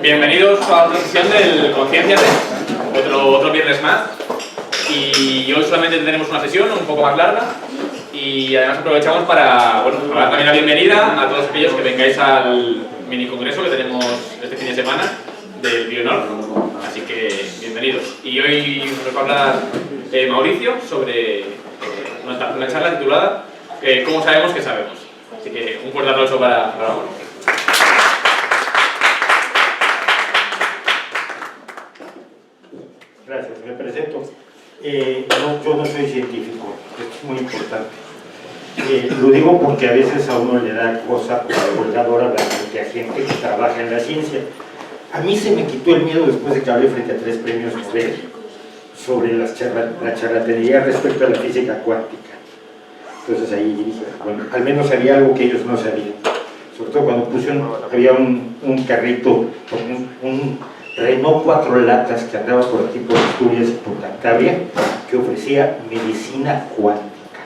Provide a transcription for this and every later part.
Bienvenidos a otra sesión del Concienciate, otro viernes más. Y hoy solamente tenemos una sesión un poco más larga y además aprovechamos para dar también la bienvenida a todos aquellos que vengáis al mini congreso que tenemos este fin de semana del Bionor. Así que bienvenidos. Y hoy nos va a hablar Mauricio sobre una charla titulada ¿Cómo sabemos que sabemos? Así que un fuerte aplauso para Mauricio. Gracias, me presento. Yo no soy científico, esto es muy importante. Lo digo porque a veces a uno le da cosa por divulgador hablar frente a gente que trabaja en la ciencia. A mí se me quitó el miedo después de que hablé frente a 3 premios Nobel sobre la charlatanería respecto a la física cuántica. Entonces ahí dije, bueno, al menos había algo que ellos no sabían. Sobre todo cuando había un carrito con un Renault 4 latas que andaba por aquí por Asturias y por Cantabria, que ofrecía medicina cuántica.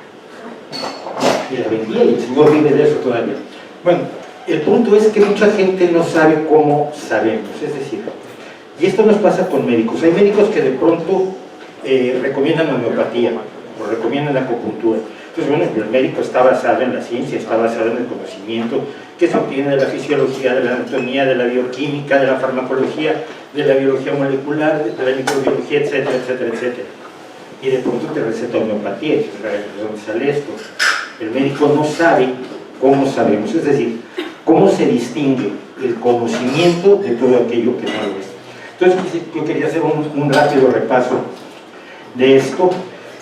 Y la vendía y el señor vive de eso todavía. Bueno, el punto es que mucha gente no sabe cómo sabemos, es decir, y esto nos pasa con médicos. Hay médicos que de pronto recomiendan homeopatía o recomiendan acupuntura. Entonces, bueno, el médico está basado en la ciencia, está basado en el conocimiento que se obtiene de la fisiología, de la anatomía, de la bioquímica, de la farmacología, de la biología molecular, de la microbiología, etcétera, etcétera, etcétera. Y de pronto te receta homeopatía, y dices, ¿de dónde sale esto? El médico no sabe cómo sabemos, es decir, cómo se distingue el conocimiento de todo aquello que no lo es. Entonces, yo quería hacer un rápido repaso de esto.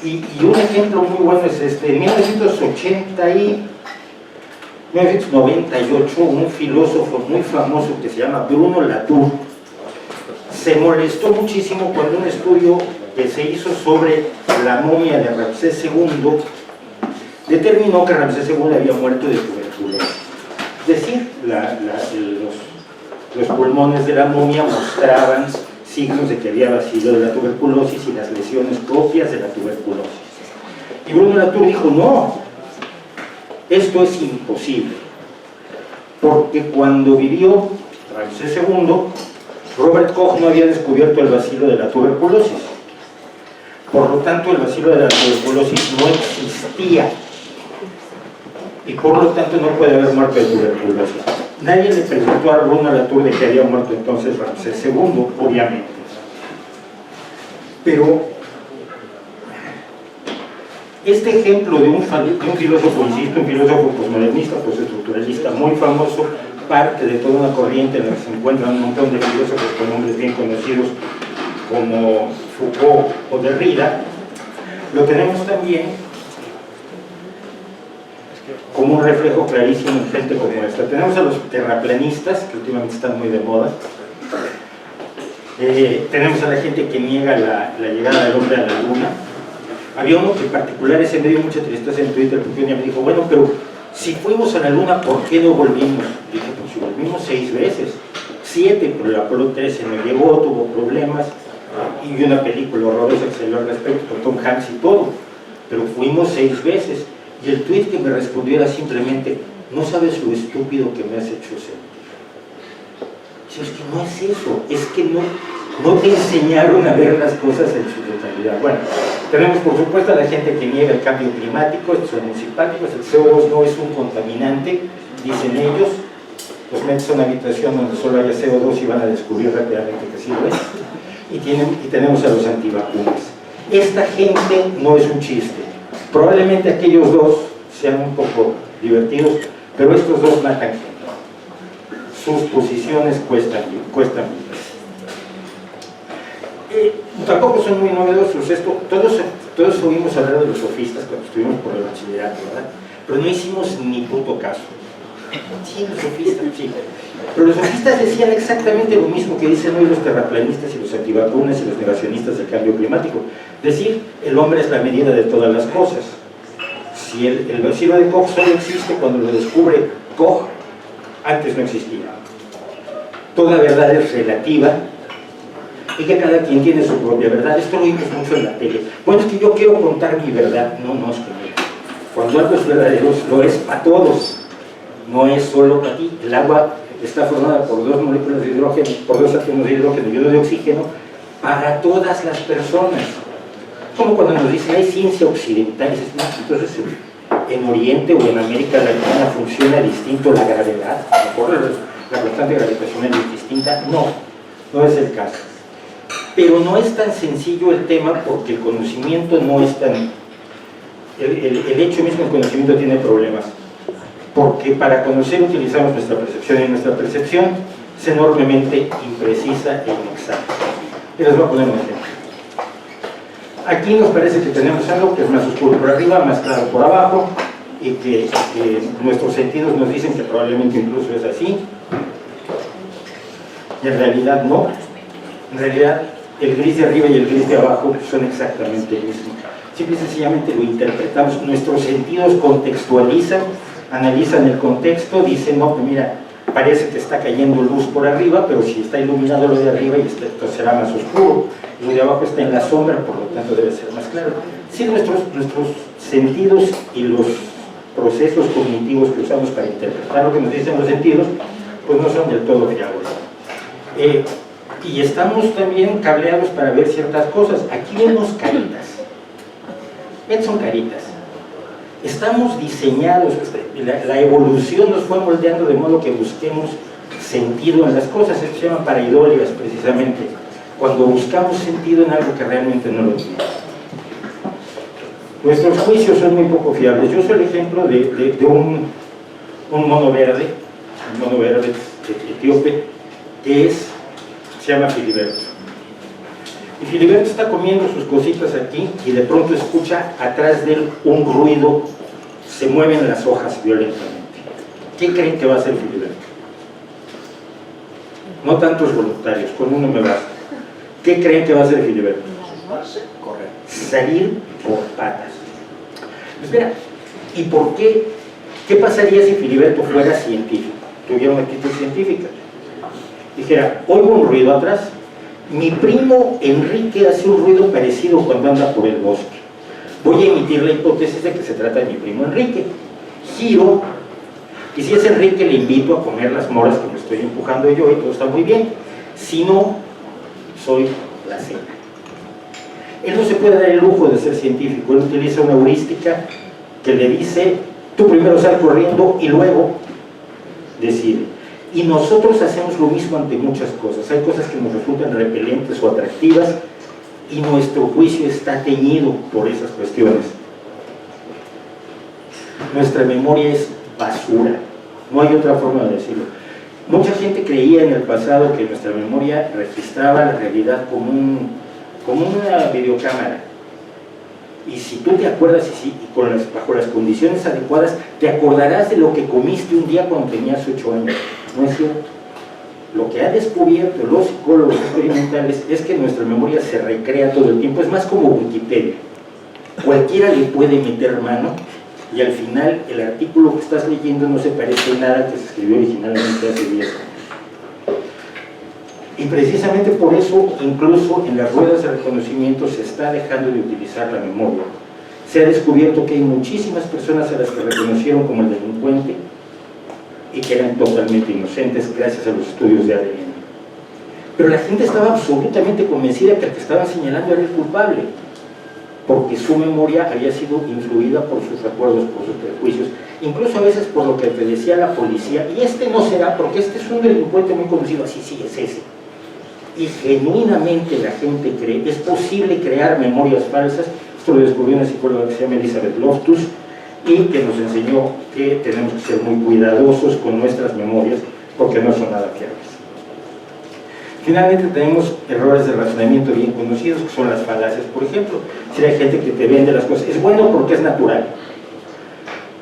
Y un ejemplo muy bueno es este. En 1998, un filósofo muy famoso que se llama Bruno Latour se molestó muchísimo cuando un estudio que se hizo sobre la momia de Ramsés II determinó que Ramsés II había muerto de tuberculosis. Es decir, los pulmones de la momia mostraban signos de que había vacío de la tuberculosis y las lesiones propias de la tuberculosis. Y Bruno Latour dijo, no, esto es imposible, porque cuando vivió Ramsés II, Robert Koch no había descubierto el bacilo de la tuberculosis. Por lo tanto, el bacilo de la tuberculosis no existía, y por lo tanto no puede haber muerto de tuberculosis. Nadie le preguntó a Bruno Latour de que había muerto entonces Ramsés II, obviamente. Pero este ejemplo de un filósofo, insisto, un filósofo postmodernista, postestructuralista muy famoso, parte de toda una corriente en la que se encuentran un montón de filósofos con nombres bien conocidos como Foucault o Derrida, lo tenemos también como un reflejo clarísimo en gente como esta. Tenemos a los terraplanistas, que últimamente están muy de moda. Tenemos a la gente que niega la llegada del hombre a la luna. Había uno que en particular ese me dio mucha tristeza en Twitter, porque un día me dijo, bueno, pero si fuimos a la luna, ¿por qué no volvimos? Dije, pues si volvimos 6 veces, 7, pero el Apolo 13 no llegó, tuvo problemas, y vi una película horrorosa que salió al respecto con Tom Hanks y todo, pero fuimos 6 veces. Y el tweet que me respondió era simplemente, no sabes lo estúpido que me has hecho sentir. Es que no es eso, es que no te enseñaron a ver las cosas en su totalidad. Bueno, tenemos por supuesto a la gente que niega el cambio climático, estos son muy simpáticos, el CO2 no es un contaminante, dicen ellos, los metes a una habitación donde solo haya CO2 y van a descubrir rápidamente que sí lo es. Y tenemos a los antivacunas. Esta gente no es un chiste. Probablemente aquellos dos sean un poco divertidos, pero estos dos matan gente. Sus posiciones cuestan vidas. Tampoco son muy novedosos. Todos oímos hablar de los sofistas cuando estuvimos por el bachillerato, ¿verdad? Pero no hicimos ni puto caso. Sí, los sofistas, sí. Pero los sofistas decían exactamente lo mismo que dicen hoy los terraplanistas y los antivacunas y los negacionistas del cambio climático. Decir, el hombre es la medida de todas las cosas. Si el bacilo de Koch solo existe cuando lo descubre Koch, antes no existía. Toda verdad es relativa y que cada quien tiene su propia verdad. Esto lo oímos mucho en la tele. Bueno, es que yo quiero contar mi verdad. No, es que cuando algo es verdadero, lo es para todos. No es solo para ti. El agua está formada por 2 moléculas de hidrógeno, por 2 átomos de hidrógeno y 1 de oxígeno para todas las personas. Como cuando nos dicen hay ciencia occidental, entonces en Oriente o en América Latina funciona distinto la gravedad, mejor la constante gravitacional es distinta. No, no es el caso. Pero no es tan sencillo el tema porque el conocimiento no es tan... El hecho mismo del conocimiento tiene problemas. Porque para conocer utilizamos nuestra percepción y nuestra percepción es enormemente imprecisa e inexacta. Y les voy a poner un ejemplo. Aquí nos parece que tenemos algo que es más oscuro por arriba, más claro por abajo, y que nuestros sentidos nos dicen que probablemente incluso es así. Y en realidad no. En realidad el gris de arriba y el gris de abajo son exactamente el mismo. Simple y sencillamente lo interpretamos. Nuestros sentidos contextualizan, analizan el contexto, dicen, no, pues mira, parece que está cayendo luz por arriba, pero si está iluminado lo de arriba, y esto será más oscuro. Lo de abajo está en la sombra, por lo tanto debe ser más claro. Sí, nuestros sentidos y los procesos cognitivos que usamos para interpretar lo que nos dicen los sentidos, pues no son del todo fiables. Y estamos también cableados para ver ciertas cosas. Aquí vemos caritas. Son caritas. Estamos diseñados, la evolución nos fue moldeando de modo que busquemos sentido en las cosas. Esto se llama pareidolias, precisamente, cuando buscamos sentido en algo que realmente no lo tiene. Nuestros juicios son muy poco fiables. Yo soy el ejemplo de un mono verde, etíope, que se llama Filiberto. Y Filiberto está comiendo sus cositas aquí y de pronto escucha atrás de él un ruido, se mueven las hojas violentamente. ¿Qué creen que va a hacer Filiberto? No tantos voluntarios, con uno me basta. ¿Qué creen que va a hacer Filiberto? Correr. Salir por patas. Espera, ¿y por qué? ¿Qué pasaría si Filiberto fuera científico? Tuviera una actitud científica. Dijera, oigo un ruido atrás. Mi primo Enrique hace un ruido parecido cuando anda por el bosque. Voy a emitir la hipótesis de que se trata de mi primo Enrique. Giro, y si es Enrique le invito a comer las moras que me estoy empujando yo y todo está muy bien. Si no, soy la cena. Él no se puede dar el lujo de ser científico. Él utiliza una heurística que le dice, tú primero sal corriendo y luego decide. Y nosotros hacemos lo mismo ante muchas cosas. Hay cosas que nos resultan repelentes o atractivas y nuestro juicio está teñido por esas cuestiones. Nuestra memoria es basura, no hay otra forma de decirlo. Mucha gente creía en el pasado que nuestra memoria registraba la realidad como una videocámara. Y si tú te acuerdas bajo las condiciones adecuadas, te acordarás de lo que comiste un día cuando tenías 8 años. No es cierto. Lo que han descubierto los psicólogos experimentales es que nuestra memoria se recrea todo el tiempo. Es más como Wikipedia. Cualquiera le puede meter mano y al final el artículo que estás leyendo no se parece en nada que se escribió originalmente hace 10 años. Y precisamente por eso, incluso en las ruedas de reconocimiento se está dejando de utilizar la memoria. Se ha descubierto que hay muchísimas personas a las que reconocieron como el delincuente y que eran totalmente inocentes gracias a los estudios de ADN. Pero la gente estaba absolutamente convencida que el que estaban señalando era el culpable, porque su memoria había sido influida por sus recuerdos, por sus prejuicios, incluso a veces por lo que te decía la policía, y este no será, porque este es un delincuente muy conocido, así sí es ese. Y genuinamente la gente cree, es posible crear memorias falsas. Esto lo descubrió una psicóloga que se llama Elizabeth Loftus y que nos enseñó que tenemos que ser muy cuidadosos con nuestras memorias porque no son nada fiables. Finalmente tenemos errores de razonamiento bien conocidos, que son las falacias. Por ejemplo, si hay gente que te vende las cosas, es bueno porque es natural.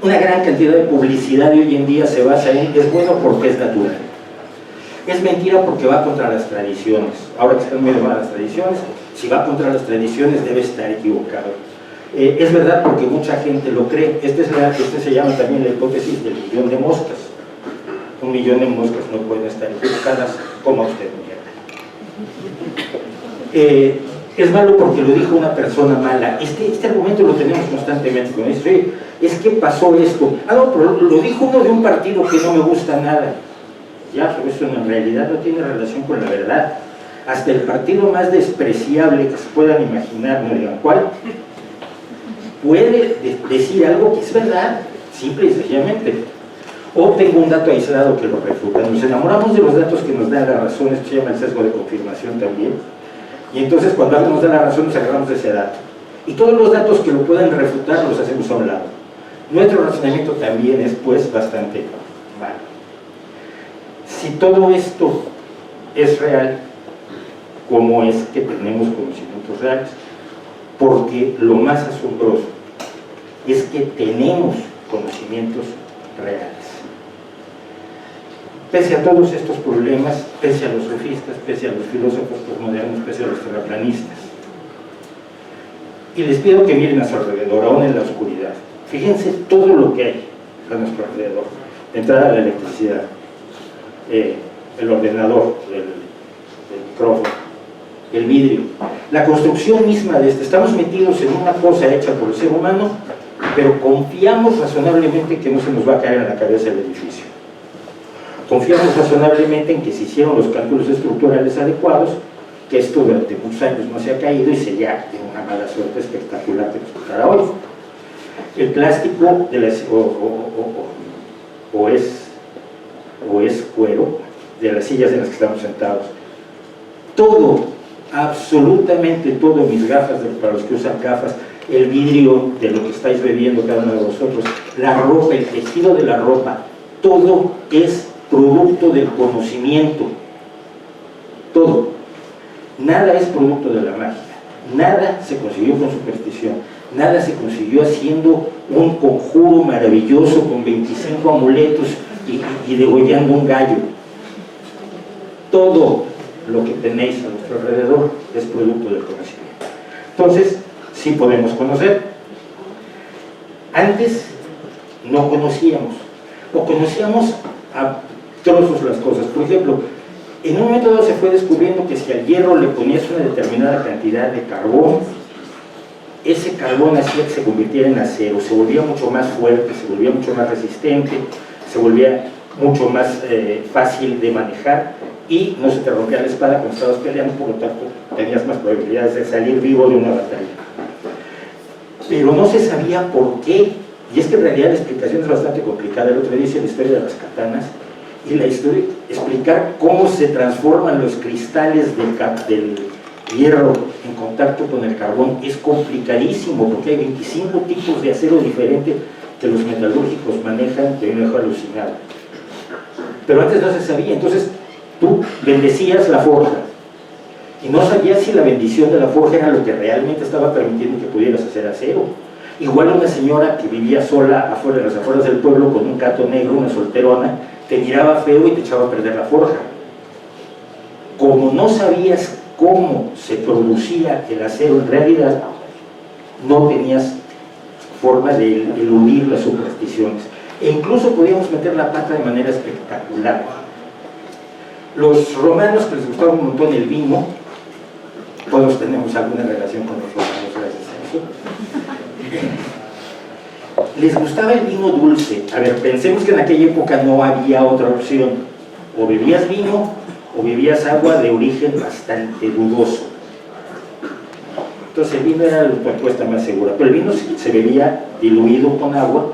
Una gran cantidad de publicidad de hoy en día se basa en, es bueno porque es natural. Es mentira porque va contra las tradiciones. Ahora que están muy de moda las tradiciones, si va contra las tradiciones debe estar equivocado. Es verdad porque mucha gente lo cree. Esta se llama también la hipótesis del millón de moscas. 1 millón de moscas no pueden estar equivocadas, como usted mierda. Es malo porque lo dijo una persona mala. Este argumento lo tenemos constantemente con eso. Es que pasó esto. Ah, no, pero lo dijo uno de un partido que no me gusta nada. Ya, pero eso en realidad no tiene relación con la verdad. Hasta el partido más despreciable que se puedan imaginar, no digan cuál, puede decir algo que es verdad, simple y sencillamente. O tengo un dato aislado que lo refuta. Nos enamoramos de los datos que nos dan la razón, esto se llama el sesgo de confirmación también. Y entonces cuando algo nos da la razón nos agarramos de ese dato. Y todos los datos que lo pueden refutar los hacemos a un lado. Nuestro razonamiento también es pues bastante malo. Si todo esto es real, ¿cómo es que tenemos conocimientos reales? Porque lo más asombroso es que tenemos conocimientos reales. Pese a todos estos problemas, pese a los sofistas, pese a los filósofos postmodernos, pese a los terraplanistas. Y les pido que miren a su alrededor, aún en la oscuridad. Fíjense todo lo que hay a nuestro alrededor. De entrada, la electricidad, el ordenador, el micrófono, el vidrio, la construcción misma de este. Estamos metidos en una cosa hecha por el ser humano, pero confiamos razonablemente que no se nos va a caer en la cabeza el edificio. Confiamos razonablemente en que se hicieron los cálculos estructurales adecuados, que esto durante muchos años no se ha caído y sería de una mala suerte espectacular que nos tocara hoy. El plástico de las, o es cuero de las sillas en las que estamos sentados. Todo, absolutamente todo, mis gafas, para los que usan gafas, el vidrio de lo que estáis bebiendo cada uno de vosotros, la ropa, el tejido de la ropa, todo es producto del conocimiento. Todo. Nada es producto de la magia. Nada se consiguió con superstición. Nada se consiguió haciendo un conjuro maravilloso con 25 amuletos y degollando un gallo. Todo lo que tenéis a nuestro alrededor es producto del conocimiento. Entonces, sí podemos conocer. Antes no conocíamos, o conocíamos a trozos las cosas. Por ejemplo, en un momento dado se fue descubriendo que si al hierro le ponías una determinada cantidad de carbón, ese carbón hacía que se convirtiera en acero, se volvía mucho más fuerte, se volvía mucho más resistente, se volvía mucho más fácil de manejar y no se te rompía la espada cuando estabas peleando, por lo tanto tenías más probabilidades de salir vivo de una batalla. Pero no se sabía por qué, y es que en realidad la explicación es bastante complicada. El otro día hice la historia de las katanas, y la historia, explicar cómo se transforman los cristales del hierro en contacto con el carbón es complicadísimo, porque hay 25 tipos de acero diferentes que los metalúrgicos manejan, que me dejó alucinado. Pero antes no se sabía, entonces tú bendecías la forja y no sabías si la bendición de la forja era lo que realmente estaba permitiendo que pudieras hacer acero. Igual una señora que vivía sola afuera de las afueras del pueblo con un gato negro, una solterona, te miraba feo y te echaba a perder la forja. Como no sabías cómo se producía el acero en realidad, no tenías forma de eludir las supersticiones. E incluso podíamos meter la pata de manera espectacular. Los romanos, que les gustaba un montón el vino, todos tenemos alguna relación con los romanos gracias a eso, les gustaba el vino dulce. A ver, pensemos que en aquella época no había otra opción. O bebías vino o bebías agua de origen bastante dudoso. Entonces el vino era la respuesta más segura. Pero el vino se bebía diluido con agua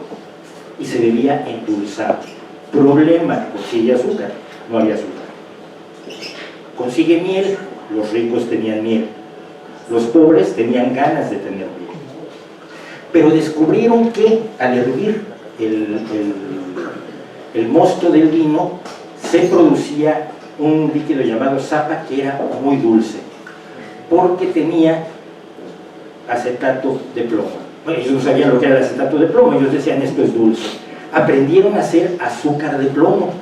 y se bebía endulzado. Problema, consigue azúcar. No había azúcar. Consigue miel, los ricos tenían miel. Los pobres tenían ganas de tener miel. Pero descubrieron que al hervir el mosto del vino se producía un líquido llamado sapa que era muy dulce porque tenía acetato de plomo. Bueno, ellos no sabían lo que era el acetato de plomo, ellos decían esto es dulce. Aprendieron a hacer azúcar de plomo,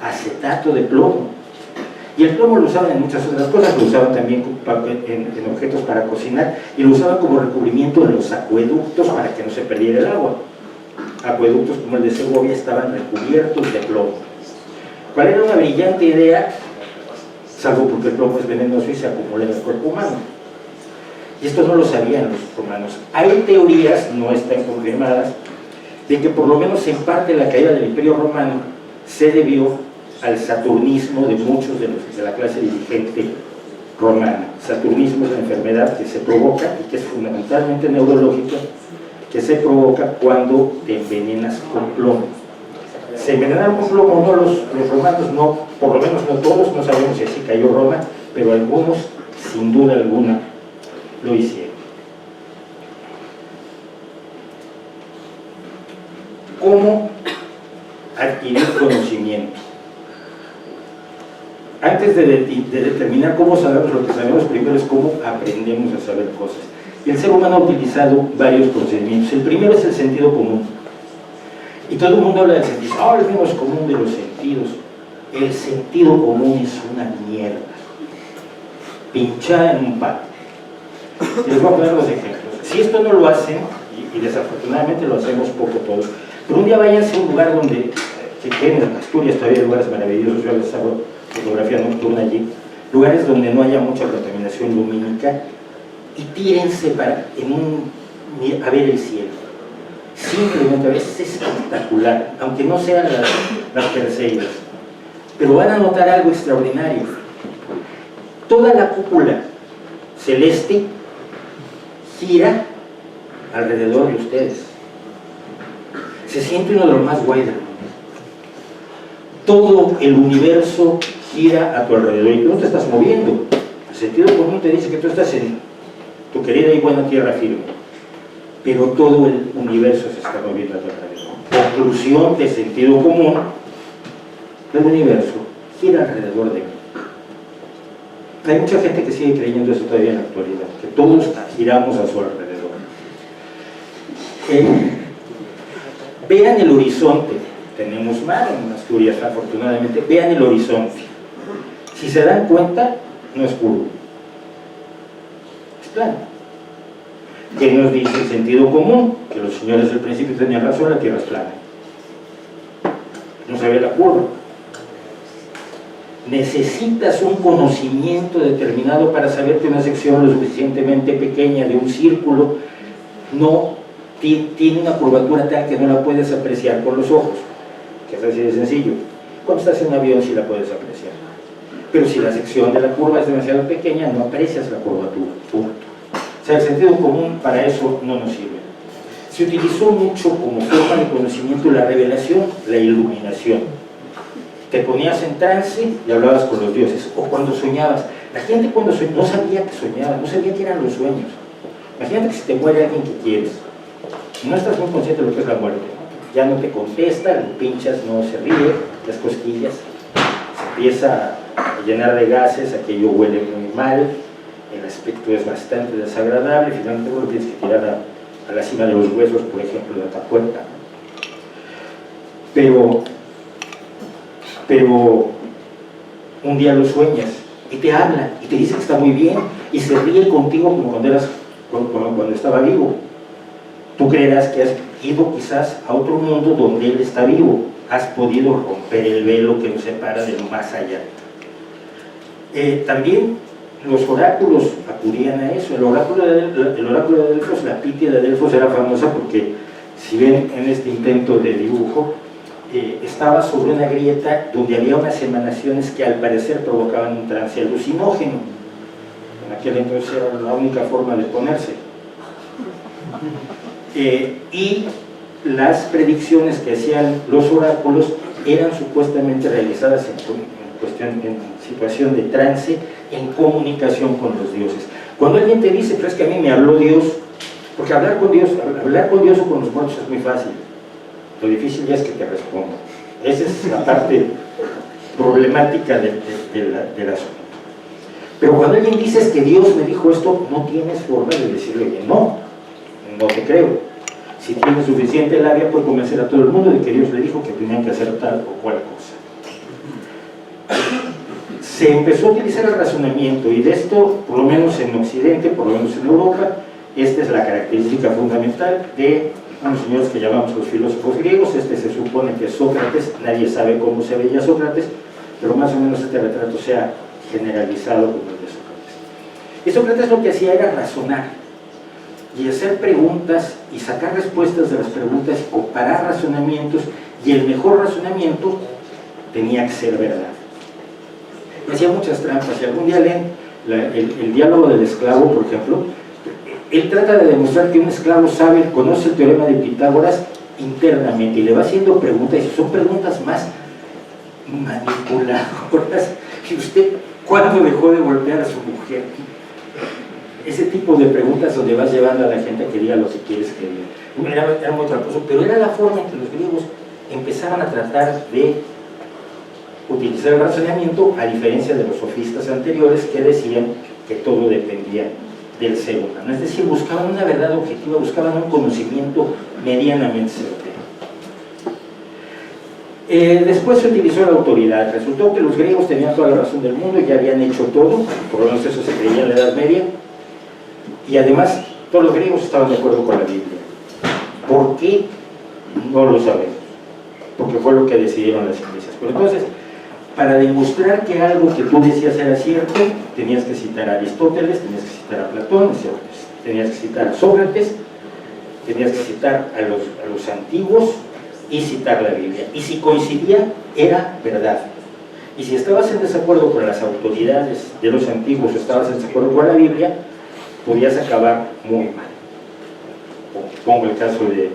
acetato de plomo. Y el plomo lo usaban en muchas otras cosas, lo usaban también en objetos para cocinar y lo usaban como recubrimiento en los acueductos para que no se perdiera el agua. Acueductos como el de Segovia estaban recubiertos de plomo. ¿Cuál era una brillante idea? Salvo porque el plomo es venenoso y se acumula en el cuerpo humano. Y esto no lo sabían los romanos. Hay teorías, no están confirmadas, de que por lo menos en parte la caída del Imperio Romano se debió al saturnismo de muchos de la clase dirigente romana. Saturnismo es la enfermedad que se provoca y que es fundamentalmente neurológica, que se provoca cuando te envenenas con plomo. Se envenenaron con plomo, no los romanos, no, por lo menos no todos, no sabemos si así cayó Roma, pero algunos, sin duda alguna, lo hicieron. ¿Cómo adquirir conocimiento? Antes de determinar cómo sabemos lo que sabemos, primero es cómo aprendemos a saber cosas. El ser humano ha utilizado varios procedimientos. El primero es el sentido común. Y todo el mundo habla del sentido. Ahora el menos común de los sentidos. El sentido común es una mierda. Pinchada en un palo. Les voy a poner los ejemplos. Si esto no lo hacen, y desafortunadamente lo hacemos poco todos, pero un día váyanse a un lugar donde, que queden en Asturias todavía hay lugares maravillosos, yo les hago fotografía nocturna allí, lugares donde no haya mucha contaminación lumínica, y tírense a ver el cielo. Simplemente a veces es espectacular, aunque no sean las Perseidas, pero van a notar algo extraordinario. Toda la cúpula celeste gira alrededor de ustedes. Se siente uno de los más guay del mundo. Todo el universo gira a tu alrededor y tú no te estás moviendo. El sentido común te dice que tú estás en tu querida y buena tierra firme, pero todo el universo se está moviendo a tu alrededor. Conclusión de sentido común: el universo gira alrededor de mí. Hay mucha gente que sigue creyendo eso todavía en la actualidad, que todos giramos a su alrededor. Vean el horizonte. Tenemos mar en Asturias, afortunadamente. Vean el horizonte. Si se dan cuenta, no es curvo, es plano. ¿Qué nos dice el sentido común? Que los señores del principio tenían razón, la tierra es plana. No se ve la curva. Necesitas un conocimiento determinado para saber que una sección lo suficientemente pequeña de un círculo no tiene una curvatura tal que no la puedes apreciar con los ojos, que es así de sencillo. Cuando estás en un avión sí la puedes apreciar, pero si la sección de la curva es demasiado pequeña no aprecias la curvatura, punto. O sea, el sentido común para eso no nos sirve. Se utilizó mucho como forma de conocimiento la revelación, la iluminación. Te ponías en trance y hablabas con los dioses, o cuando soñabas. La gente cuando soñaba no sabía que soñaba, no sabía que eran los sueños. Imagínate que si te muere alguien que quieres, no estás muy consciente de lo que es la muerte, ya no te contesta, le pinchas, no se ríe, las cosquillas, se empieza a llenar de gases, aquello huele muy mal, el aspecto es bastante desagradable, finalmente lo tienes que tirar a la cima de los huesos, por ejemplo, de la puerta. Pero un día lo sueñas y te habla y te dice que está muy bien y se ríe contigo como cuando estaba vivo. Tú creerás que has ido quizás a otro mundo donde él está vivo, has podido romper el velo que nos separa de lo más allá. También los oráculos acudían a eso. El oráculo de Delfos, la Pitia de Delfos, era famosa porque, si ven en este intento de dibujo, estaba sobre una grieta donde había unas emanaciones que al parecer provocaban un trance alucinógeno. En aquel entonces era la única forma de ponerse. Y las predicciones que hacían los oráculos eran supuestamente realizadas en situación de trance, en comunicación con los dioses. Cuando alguien te dice, pero es que a mí me habló Dios, porque hablar con Dios o con los muertos es muy fácil. Lo difícil ya es que te responda. Esa es la parte problemática del asunto. Pero cuando alguien dice que Dios me dijo esto, no tienes forma de decirle que no te creo. Si tienes suficiente labia, puede convencer a todo el mundo de que Dios le dijo que tenían que hacer tal o cual cosa. Se empezó a utilizar el razonamiento, y de esto, por lo menos en Occidente, por lo menos en Europa, esta es la característica fundamental de unos señores que llamamos los filósofos griegos. Este se supone que es Sócrates, nadie sabe cómo se veía Sócrates, pero más o menos este retrato se ha generalizado como el de Sócrates. Y Sócrates lo que hacía era razonar y hacer preguntas y sacar respuestas de las preguntas y comparar razonamientos, y el mejor razonamiento tenía que ser verdad. Y hacía muchas trampas. Si algún día leen el diálogo del esclavo, por ejemplo, él trata de demostrar que un esclavo sabe, conoce el teorema de Pitágoras internamente y le va haciendo preguntas, y son preguntas más manipuladoras. ¿Y usted cuándo dejó de golpear a su mujer? Ese tipo de preguntas donde vas llevando a la gente a que diga lo que quieres que diga. Era muy tramposo, pero era la forma en que los griegos empezaban a tratar de utilizar el razonamiento, a diferencia de los sofistas anteriores que decían que todo dependía del ser humano. Es decir, buscaban una verdad objetiva, buscaban un conocimiento medianamente certero. Después se utilizó la autoridad. Resultó que los griegos tenían toda la razón del mundo, ya habían hecho todo, por lo menos eso se creía en la Edad Media, y además todos los griegos estaban de acuerdo con la Biblia. ¿Por qué? No lo sabemos, porque fue lo que decidieron las iglesias. Pero entonces, para demostrar que algo que tú decías era cierto, tenías que citar a Aristóteles, tenías que citar a Platón, tenías que citar a Sócrates, tenías que citar a los antiguos y citar la Biblia. Y si coincidían, era verdad. Y si estabas en desacuerdo con las autoridades de los antiguos o estabas en desacuerdo con la Biblia, podías acabar muy mal. Pongo el caso de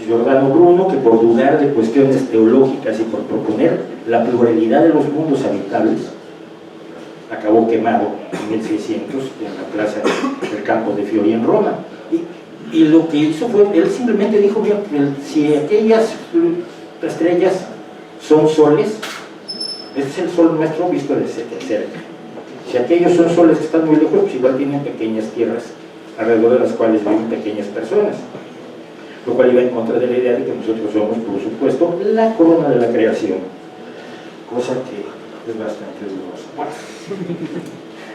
Giordano Bruno, que por dudar de cuestiones teológicas y por proponer la pluralidad de los mundos habitables, acabó quemado en 1600 en la plaza del Campo de Fiori en Roma. Y lo que hizo fue, él simplemente dijo, mira, si aquellas estrellas son soles, este es el sol nuestro visto de cerca. Si aquellos son soles que están muy lejos, pues igual tienen pequeñas tierras alrededor de las cuales viven pequeñas personas, lo cual iba en contra de la idea de que nosotros somos, por supuesto, la corona de la creación, cosa que es bastante dudosa.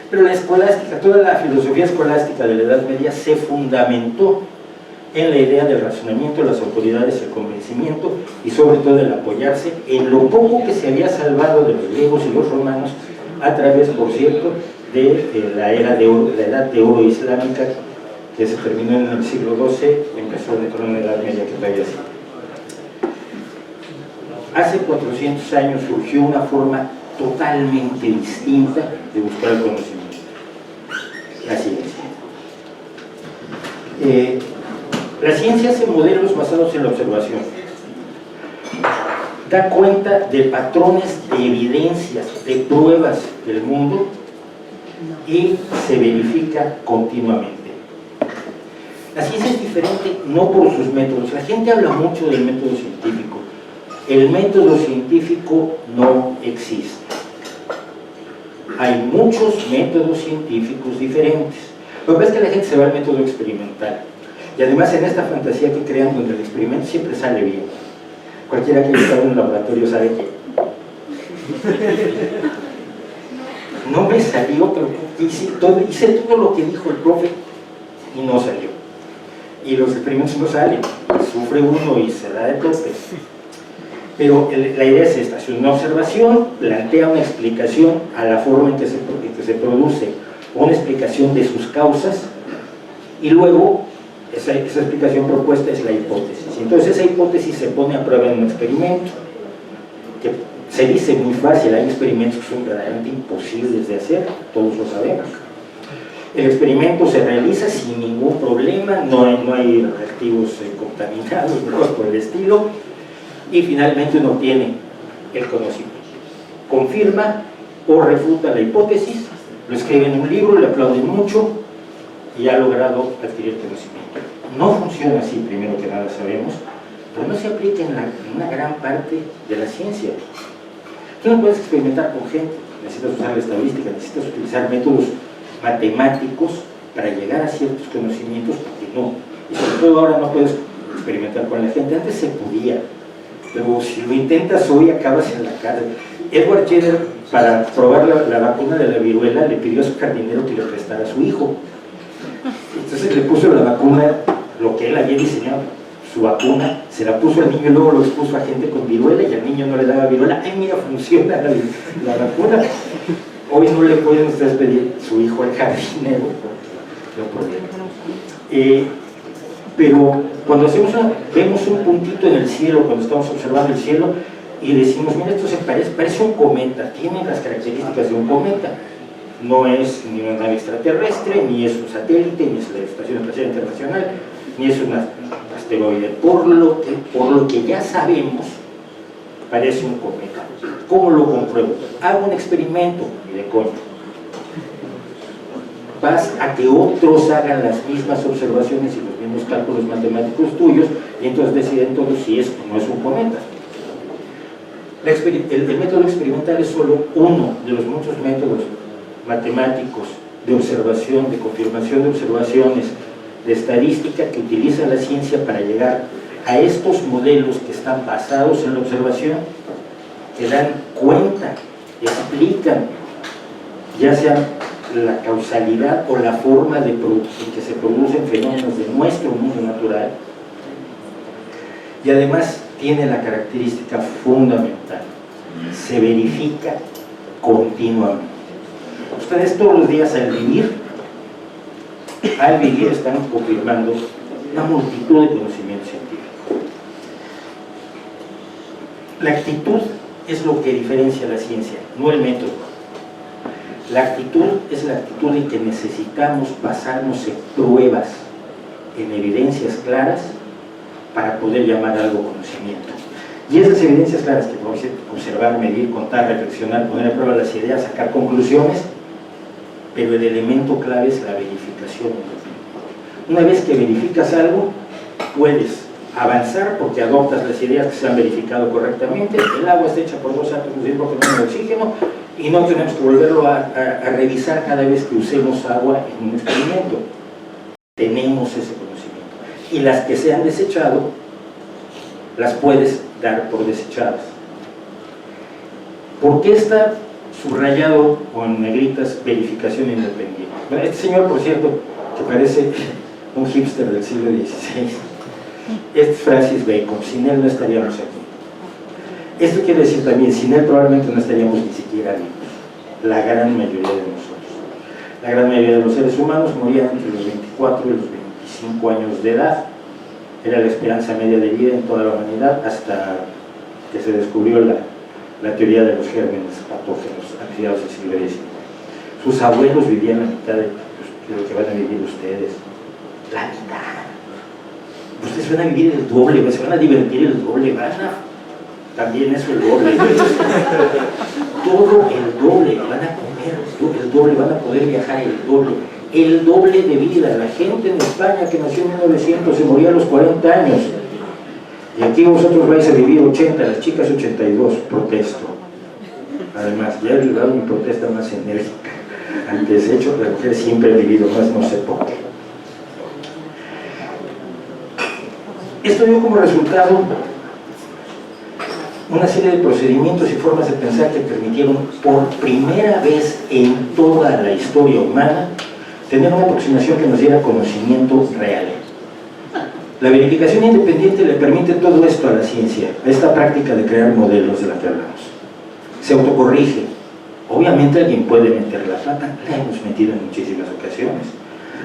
Pero la escolástica, toda la filosofía escolástica de la Edad Media se fundamentó en la idea del razonamiento, las autoridades, el convencimiento y sobre todo el apoyarse en lo poco que se había salvado de los griegos y los romanos a través, por cierto, de la era de oro, la edad de oro islámica, que se terminó en el siglo XII, empezó dentro de la Edad Media que todavía sigue. Hace 400 años surgió una forma totalmente distinta de buscar el conocimiento, la ciencia. La ciencia hace modelos basados en la observación, da cuenta de patrones, de evidencias, de pruebas del mundo y se verifica continuamente. La ciencia es diferente no por sus métodos. La gente habla mucho del método científico. El método científico no existe. Hay muchos métodos científicos diferentes. Lo que pasa es que la gente se va al método experimental. Y además en esta fantasía que crean donde el experimento siempre sale bien. Cualquiera que haya estado en un laboratorio sabe que no me salió, pero hice todo lo que dijo el profe y no salió. Y los experimentos no salen, sufre uno y se da de tope. Pero la idea es esta: si una observación plantea una explicación a la forma en que se produce, una explicación de sus causas, y luego esa explicación propuesta es la hipótesis. Y entonces esa hipótesis se pone a prueba en un experimento, que se dice muy fácil. Hay experimentos que son verdaderamente imposibles de hacer, todos lo sabemos. El experimento se realiza sin ningún problema, no hay reactivos contaminados, cosas por el estilo, y finalmente uno obtiene el conocimiento. Confirma o refuta la hipótesis, lo escribe en un libro, le aplauden mucho y ha logrado adquirir conocimiento. No funciona así, primero que nada sabemos, pero no se aplica en una gran parte de la ciencia. Tú no puedes experimentar con gente, necesitas usar la estadística, necesitas utilizar métodos matemáticos para llegar a ciertos conocimientos, porque no. Y sobre todo ahora no puedes experimentar con la gente. Antes se podía, pero si lo intentas hoy acabas en la cárcel. Edward Jenner, para probar la vacuna de la viruela, le pidió a su jardinero que le prestara a su hijo. Entonces le puso la vacuna, lo que él había diseñado, su vacuna, se la puso al niño y luego lo expuso a gente con viruela y al niño no le daba viruela. ¡Ay, mira, funciona la vacuna! Hoy no le pueden ustedes pedir su hijo al jardinero, no problema. Pero cuando vemos un puntito en el cielo, cuando estamos observando el cielo, y decimos, mira, esto parece un cometa, tiene las características de un cometa. No es ni una nave extraterrestre, ni es un satélite, ni es la Estación Espacial Internacional, ni es un asteroide. Por lo que ya sabemos, parece un cometa. ¿Cómo lo compruebo? Hago un experimento, y de coño. Vas a que otros hagan las mismas observaciones y los mismos cálculos matemáticos tuyos, y entonces deciden todos si es o no es un cometa. El método experimental es solo uno de los muchos métodos matemáticos de observación, de confirmación de observaciones, de estadística que utiliza la ciencia para llegar a estos modelos que están basados en la observación, que dan cuenta, explican, ya sea la causalidad o la forma en que se producen fenómenos de nuestro mundo natural, y además tiene la característica fundamental: se verifica continuamente. Ustedes todos los días al vivir están confirmando una multitud de conocimientos científicos. La actitud es lo que diferencia la ciencia, no el método. La actitud es la actitud en que necesitamos basarnos en pruebas, en evidencias claras, para poder llamar algo conocimiento. Y esas evidencias claras que podemos observar, medir, contar, reflexionar, poner a prueba las ideas, sacar conclusiones, pero el elemento clave es la verificación. Una vez que verificas algo, puedes avanzar porque adoptas las ideas que se han verificado correctamente. El agua está hecha por 2 átomos de hidrógeno y oxígeno, y no tenemos que volverlo a revisar cada vez que usemos agua en un experimento. Tenemos ese conocimiento. Y las que se han desechado, las puedes dar por desechadas. ¿Por qué está subrayado con negritas verificación independiente? Bueno, este señor, por cierto, que parece un hipster del siglo XVI, este es Francis Bacon. Sin él no estaríamos aquí. Esto quiere decir también, sin él probablemente no estaríamos ni siquiera vivos, la gran mayoría de nosotros. La gran mayoría de los seres humanos morían entre los 24 y los 25 años de edad. Era la esperanza media de vida en toda la humanidad hasta que se descubrió la teoría de los gérmenes patógenos a mediados del siglo XIX. Sus abuelos vivían la mitad de lo que van a vivir ustedes. La mitad. Ustedes van a vivir el doble, se van a divertir el doble, también eso el doble. Todo el doble, van a comer el doble, van a poder viajar el doble de vida. La gente en España que nació en 1900 se moría a los 40 años. Y aquí vosotros vais a vivir 80, las chicas 82, protesto. Además, ya he llegado mi protesta más enérgica. Antes, de hecho, la mujer siempre ha vivido más, no sé por qué. Esto dio como resultado una serie de procedimientos y formas de pensar que permitieron por primera vez en toda la historia humana tener una aproximación que nos diera conocimiento real. La verificación independiente le permite todo esto a la ciencia, a esta práctica de crear modelos de la que hablamos. Se autocorrige. Obviamente alguien puede meter la pata, la hemos metido en muchísimas ocasiones.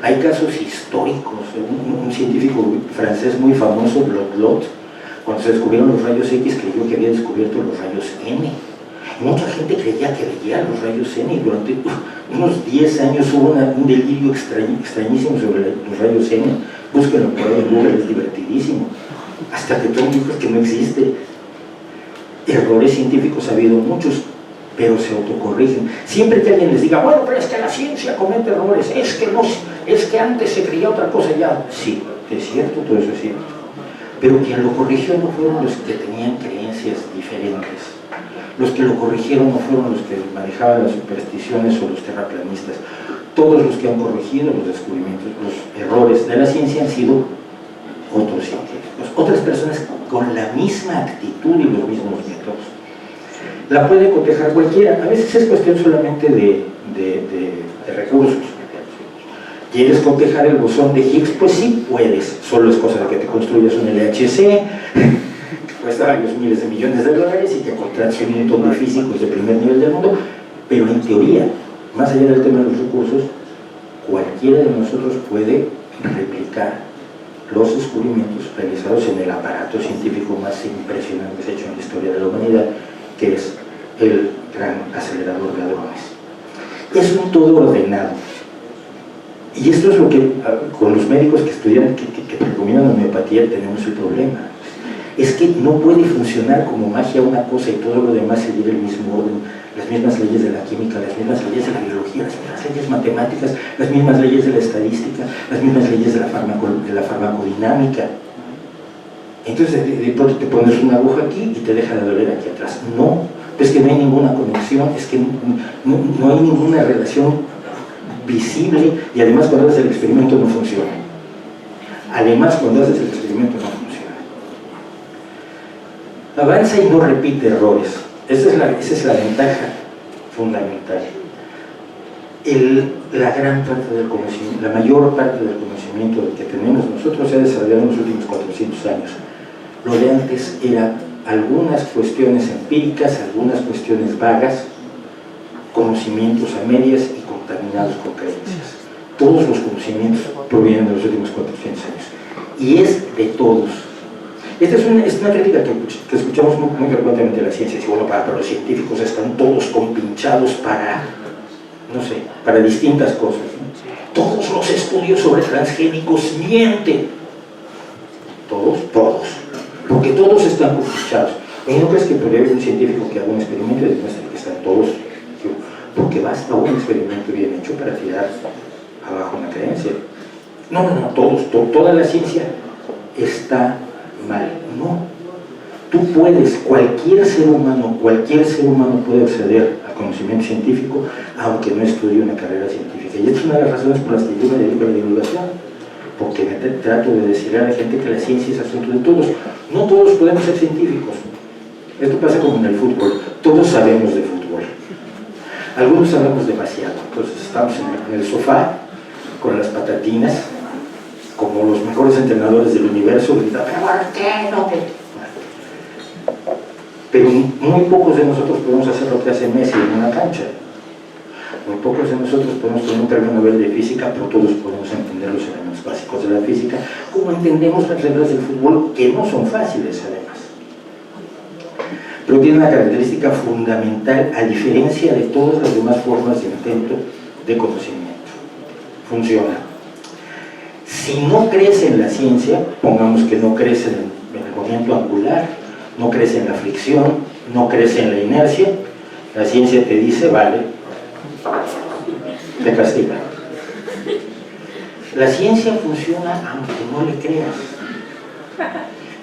Hay casos históricos. Un científico francés muy famoso, Blot, cuando se descubrieron los rayos X, creyó que había descubierto los rayos N. Y mucha gente creía que veía los rayos N, y durante unos 10 años hubo un delirio extrañísimo sobre los rayos N. Búsquenlo por ahí en Google, es divertidísimo. Hasta que todo dijo que no existe. Errores científicos ha habido muchos, pero se autocorrigen. Siempre que alguien les diga, bueno, pero es que la ciencia comete errores, es que antes se creía otra cosa ya. Sí, es cierto, todo eso es cierto. Pero quien lo corrigió no fueron los que tenían creencias diferentes. Los que lo corrigieron no fueron los que manejaban las supersticiones o los terraplanistas. Todos los que han corregido los descubrimientos, los errores de la ciencia han sido otros científicos, otras personas con la misma actitud y los mismos métodos. La puede cotejar cualquiera. A veces es cuestión solamente de recursos. ¿Quieres cotejar el bosón de Higgs? Pues sí puedes, solo es cosa de que te construyas un LHC que cuesta varios miles de millones de dólares y que contrates un montón de físicos de primer nivel del mundo, pero en teoría, más allá del tema de los recursos, cualquiera de nosotros puede replicar los descubrimientos realizados en el aparato científico más impresionante que se ha hecho en la historia de la humanidad, que es el gran acelerador de hadrones. Es un todo ordenado. Y esto es lo que con los médicos que estudian, que recomiendan la homeopatía, tenemos el problema. Es que no puede funcionar como magia una cosa y todo lo demás seguir el mismo orden. Las mismas leyes de la química, las mismas leyes de la biología, las mismas leyes matemáticas, las mismas leyes de la estadística, las mismas leyes de la farmacodinámica. Entonces de pronto te pones una aguja aquí y te deja de doler aquí atrás. No, es que no hay ninguna conexión, es que no hay ninguna relación visible, y además cuando haces el experimento no funciona. Además cuando haces el experimento no funciona. Avanza y no repite errores. Esa es la ventaja fundamental. La gran parte del conocimiento, la mayor parte del conocimiento que tenemos nosotros se ha desarrollado en los últimos 400 años. Lo de antes era algunas cuestiones empíricas, algunas cuestiones vagas, conocimientos a medias y contaminados con creencias. Todos los conocimientos provienen de los últimos 400 años. Y es de todos. Esta es una crítica que escuchamos muy frecuentemente en la ciencia. Bueno, pero los científicos están todos compinchados para, no sé, para distintas cosas, ¿no? Todos los estudios sobre transgénicos mienten. Todos, porque todos están compinchados. ¿Y no crees que podría haber un científico que haga un experimento y demuestre que están todos? Porque basta un experimento bien hecho para tirar abajo una creencia. No, toda la ciencia está mal. No, tú puedes, cualquier ser humano puede acceder al conocimiento científico aunque no estudie una carrera científica, y esta es una de las razones por las que yo me dedico a la divulgación, porque trato de decirle a la gente que la ciencia es asunto de todos. No todos podemos ser científicos. Esto pasa como en el fútbol, todos sabemos de fútbol, algunos sabemos demasiado, entonces estamos en el sofá con las patatinas como los mejores entrenadores del universo, gritando, pero muy pocos de nosotros podemos hacer lo que hace Messi en una cancha. Muy pocos de nosotros podemos tener un premio Nobel de física, pero todos podemos entender los elementos básicos de la física, como entendemos las reglas del fútbol, que no son fáciles además. Pero tiene una característica fundamental, a diferencia de todas las demás formas de intento de conocimiento. Funciona. Si no crees en la ciencia, pongamos que no crees en el movimiento angular, no crees en la fricción, no crees en la inercia, la ciencia te dice, vale, te castiga. La ciencia funciona aunque no le creas.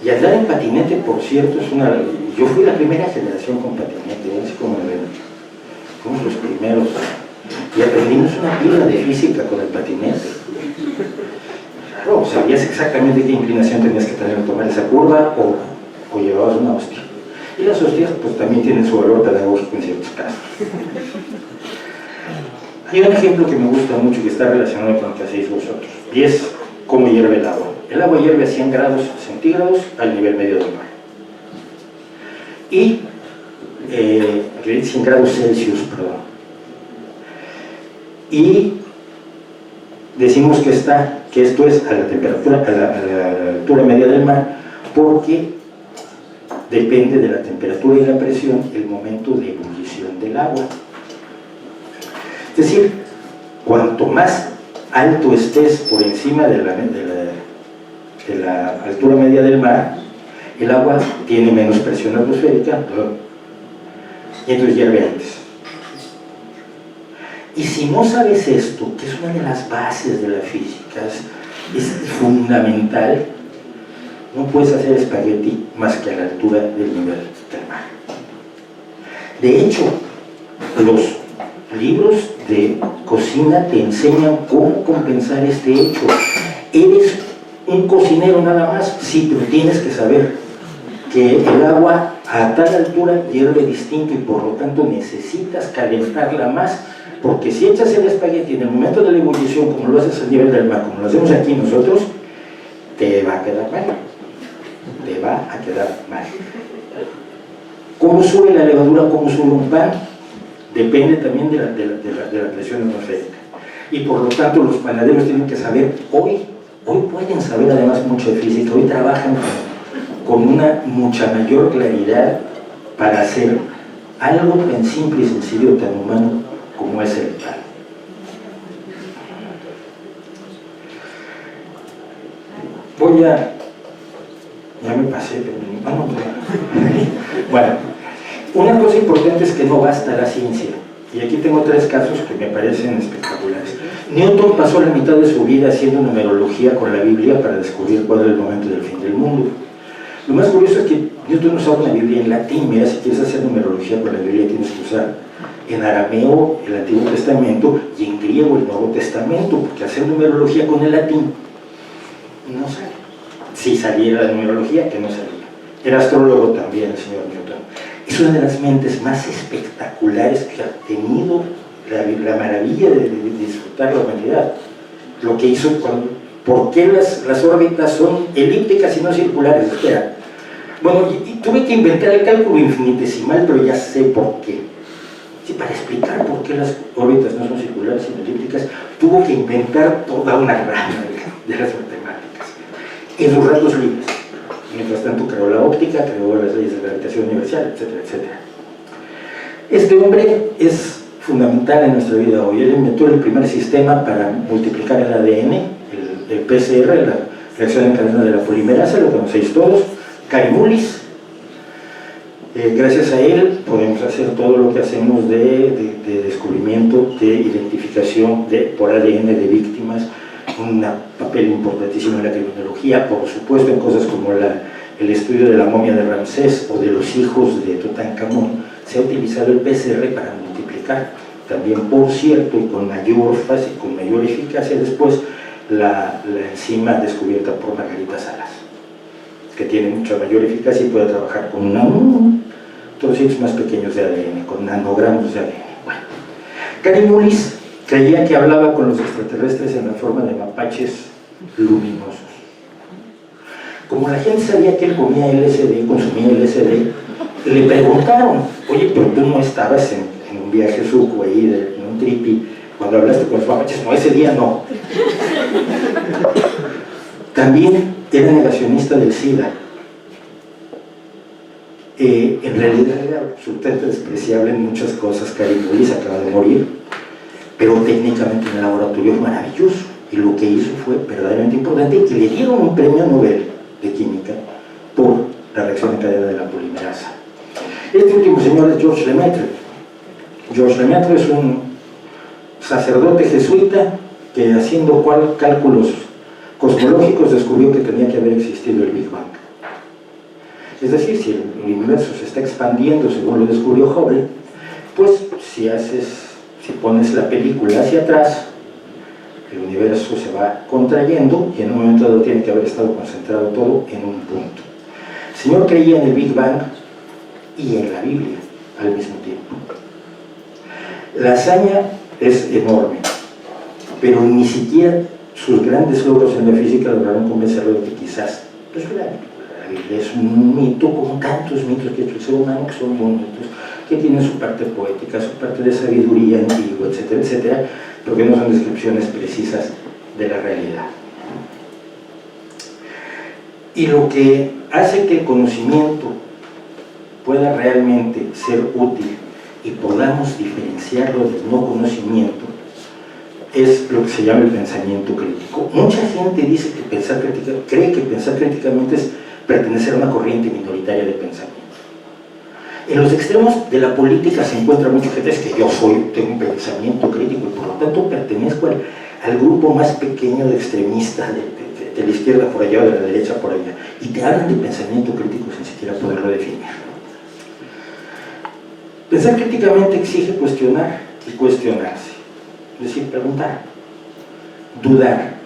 Y andar en patinete, por cierto, es una... Yo fui la primera generación con patinete, así como me ven. Fuimos los primeros. Y aprendimos una pila de física con el patinete. Claro, sabías exactamente qué inclinación tenías que tener al tomar esa curva o llevabas una hostia. Y las hostias pues también tienen su valor pedagógico en ciertos casos. Hay un ejemplo que me gusta mucho y que está relacionado con lo que hacéis vosotros, y es cómo hierve el agua. El agua hierve a 100 grados centígrados al nivel medio del mar. Y 100 grados Celsius, perdón. Y decimos que esto es a la temperatura, a la altura media del mar, porque depende de la temperatura y la presión el momento de ebullición del agua. Es decir, cuanto más alto estés por encima de la altura media del mar, el agua tiene menos presión atmosférica y entonces hierve antes. Y si no sabes esto, que es una de las bases de la física, es fundamental, no puedes hacer espagueti más que a la altura del nivel del mar. De hecho, los libros de cocina te enseñan cómo compensar este hecho. ¿Eres un cocinero nada más? Sí, pero tienes que saber que el agua a tal altura hierve distinto y por lo tanto necesitas calentarla más, porque si echas el espagueti en el momento de la ebullición, como lo haces al nivel del mar, como lo hacemos aquí nosotros, te va a quedar mal. Te va a quedar mal. ¿Cómo sube la levadura? ¿Cómo sube un pan? Depende también de la presión atmosférica. Y por lo tanto los panaderos tienen que saber hoy hoy pueden saber además mucho de física, hoy trabajan con una mucha mayor claridad para hacer algo tan simple y sencillo, tan humano como es el pan. Ya me pasé, pero bueno, una cosa importante es que no basta la ciencia, y aquí tengo 3 casos que me parecen espectaculares. Newton pasó la mitad de su vida haciendo numerología con la Biblia para descubrir cuál era el momento del fin del mundo. Lo más curioso es que Newton usaba una Biblia en latín. Mira, si quieres hacer numerología con la Biblia tienes que usar en arameo el Antiguo Testamento y en griego el Nuevo Testamento, porque hacer numerología con el latín no sale. Si saliera la numerología, que no salía. Era astrólogo también el señor Newton. Es una de las mentes más espectaculares que ha tenido la maravilla de disfrutar la humanidad. Lo que hizo ¿por qué las órbitas son elípticas y no circulares? Espera. Bueno, y tuve que inventar el cálculo infinitesimal, pero ya sé por qué. Sí, para explicar por qué las órbitas no son circulares sino elípticas, tuvo que inventar toda una rama de las matemáticas en sus ratos libres. Mientras tanto creó la óptica, creó las leyes de la gravitación universal, etcétera, etcétera. Este hombre es fundamental en nuestra vida hoy. Él inventó el primer sistema para multiplicar el ADN, el PCR, la reacción en cadena de la polimerasa, lo conocéis todos. Kary Mullis. Gracias a él podemos hacer todo lo que hacemos de descubrimiento, de identificación por ADN de víctimas, un papel importantísimo en la criminología, por supuesto en cosas como el estudio de la momia de Ramsés o de los hijos de Tutankamón. Se ha utilizado el PCR para multiplicar. También, por cierto, y con mayor eficacia después, la enzima descubierta por Margarita Salas, que tiene mucha mayor eficacia y puede trabajar con trocitos más pequeños de ADN, con nanogramos de ADN. Bueno, Kary Mullis creía que hablaba con los extraterrestres en la forma de mapaches luminosos. Como la gente sabía que él comía LSD, consumía LSD, le preguntaron: oye, pero tú no estabas en un viaje suco ahí, en un tripi, cuando hablaste con los mapaches. No, ese día no. También era negacionista del SIDA. En realidad era absolutamente despreciable en muchas cosas. Kary Mullis acaba de morir, pero técnicamente en el laboratorio es maravilloso, y lo que hizo fue verdaderamente importante, y le dieron un premio Nobel de Química por la reacción en cadena de la polimerasa. Este último señor es Georges Lemaitre. Georges Lemaitre es un sacerdote jesuita que, haciendo cálculos cosmológicos, descubrió que tenía que haber existido el Big Bang. Es decir, si el universo se está expandiendo según lo descubrió Hubble, pues si pones la película hacia atrás, el universo se va contrayendo y en un momento dado tiene que haber estado concentrado todo en un punto. El señor creía en el Big Bang y en la Biblia al mismo tiempo. La hazaña es enorme, pero ni siquiera sus grandes logros en la física lograron convencerlo de que quizás la Biblia es un mito, como tantos mitos que ha hecho el ser humano, que son bonitos, que tienen su parte poética, su parte de sabiduría antigua, etcétera, etcétera, pero que no son descripciones precisas de la realidad. Y lo que hace que el conocimiento pueda realmente ser útil y podamos diferenciarlo del no conocimiento es lo que se llama el pensamiento crítico. Mucha gente dice que cree que pensar críticamente es pertenecer a una corriente minoritaria de pensamiento. En los extremos de la política se encuentra mucha gente que yo tengo un pensamiento crítico y por lo tanto pertenezco al grupo más pequeño de extremistas de la izquierda por allá o de la derecha por allá, y te hablan de pensamiento crítico sin siquiera poderlo definir. Pensar críticamente exige cuestionar y cuestionarse, es decir, preguntar, dudar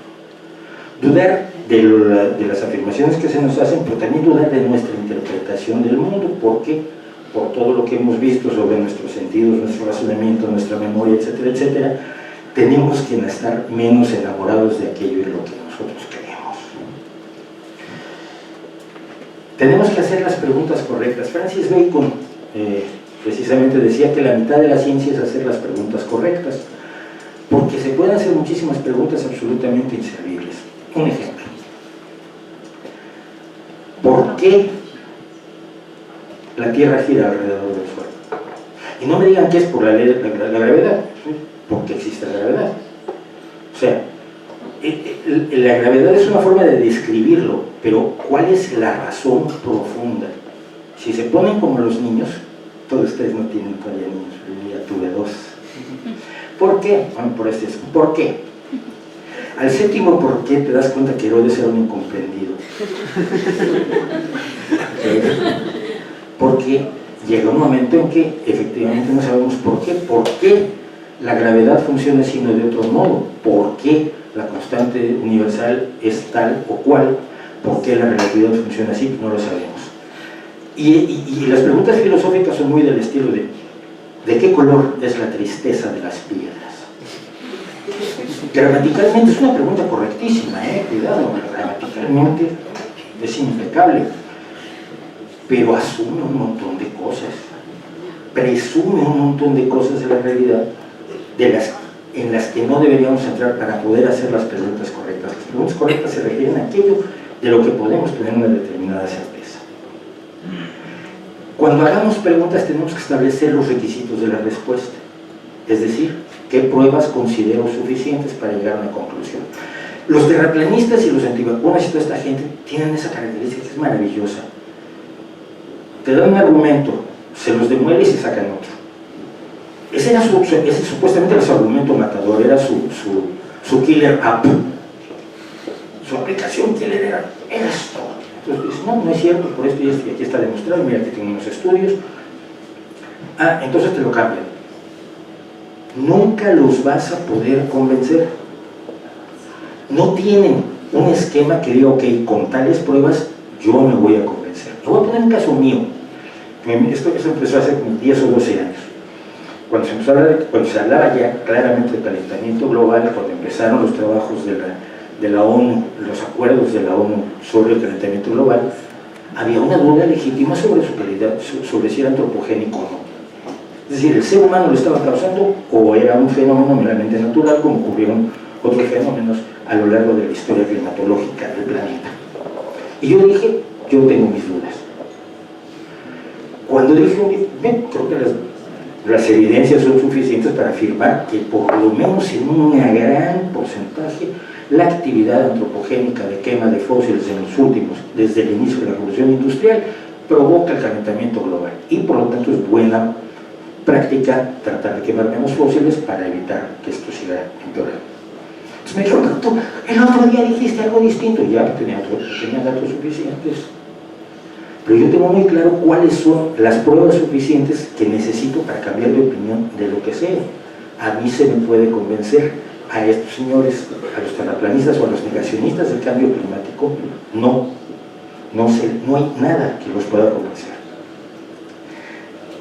de las afirmaciones que se nos hacen, pero también dudar de nuestra interpretación del mundo, porque por todo lo que hemos visto sobre nuestros sentidos, nuestro razonamiento, nuestra memoria, etcétera, etcétera, tenemos que estar menos enamorados de aquello en lo que nosotros creemos. Tenemos que hacer las preguntas correctas. Francis Bacon precisamente decía que la mitad de la ciencia es hacer las preguntas correctas, porque se pueden hacer muchísimas preguntas absolutamente inservibles. un ejemplo. ¿Por qué la Tierra gira alrededor del Sol? Y no me digan que es por la ley de la gravedad, porque existe la gravedad. O sea, la gravedad es una forma de describirlo, pero ¿cuál es la razón profunda? Si se ponen como los niños, todos ustedes no tienen todavía niños, yo ya tuve 2. ¿Por qué? Bueno, ¿por qué? Al séptimo ¿por qué? Te das cuenta que Herodes era un incomprendido. Porque llega un momento en que efectivamente no sabemos por qué la gravedad funciona así, no de otro modo, por qué la constante universal es tal o cual, por qué la relatividad funciona así, no lo sabemos. Y las preguntas filosóficas son muy del estilo ¿de qué color es la tristeza de las piedras? Gramaticalmente es una pregunta correctísima, cuidado, gramaticalmente es impecable, pero asume un montón de cosas, presume un montón de cosas de la realidad en las que no deberíamos entrar para poder hacer las preguntas correctas. Las preguntas correctas se refieren a aquello de lo que podemos tener una determinada certeza. Cuando hagamos preguntas tenemos que establecer los requisitos de la respuesta, es decir, qué pruebas considero suficientes para llegar a una conclusión. Los terraplanistas y los antivacunas y toda esta gente tienen esa característica que es maravillosa. Te dan un argumento, se los demuele y se sacan otro. Ese supuestamente era su argumento matador, era su killer app. Su aplicación killer era esto. Entonces dices, no es cierto, por esto y esto, y aquí está demostrado, mira que tiene unos estudios. Entonces te lo cambian. Nunca los vas a poder convencer. No tienen un esquema que diga, ok, con tales pruebas yo me voy a convencer. Te voy a poner un caso mío. Esto empezó hace como 10 o 12 años. Cuando se hablaba ya claramente de calentamiento global, cuando empezaron los trabajos de la ONU, los acuerdos de la ONU sobre el calentamiento global, había una duda legítima sobre su calidad, sobre si era antropogénico o no. Es decir, ¿el ser humano lo estaba causando o era un fenómeno meramente natural, como ocurrieron otros fenómenos a lo largo de la historia climatológica del planeta? Y yo dije, yo tengo mis dudas. Cuando dije, creo que las evidencias son suficientes para afirmar que por lo menos en un gran porcentaje la actividad antropogénica de quema de fósiles en los últimos, desde el inicio de la revolución industrial, provoca el calentamiento global y por lo tanto es buena práctica tratar de quemar menos fósiles para evitar que esto siga empeorando. Entonces me dijeron, pero tú el otro día dijiste algo distinto, ya tenía datos suficientes, pero yo tengo muy claro cuáles son las pruebas suficientes que necesito para cambiar de opinión de lo que sea. A mí se me puede convencer, a estos señores, a los terraplanistas o a los negacionistas del cambio climático, no hay nada que los pueda convencer.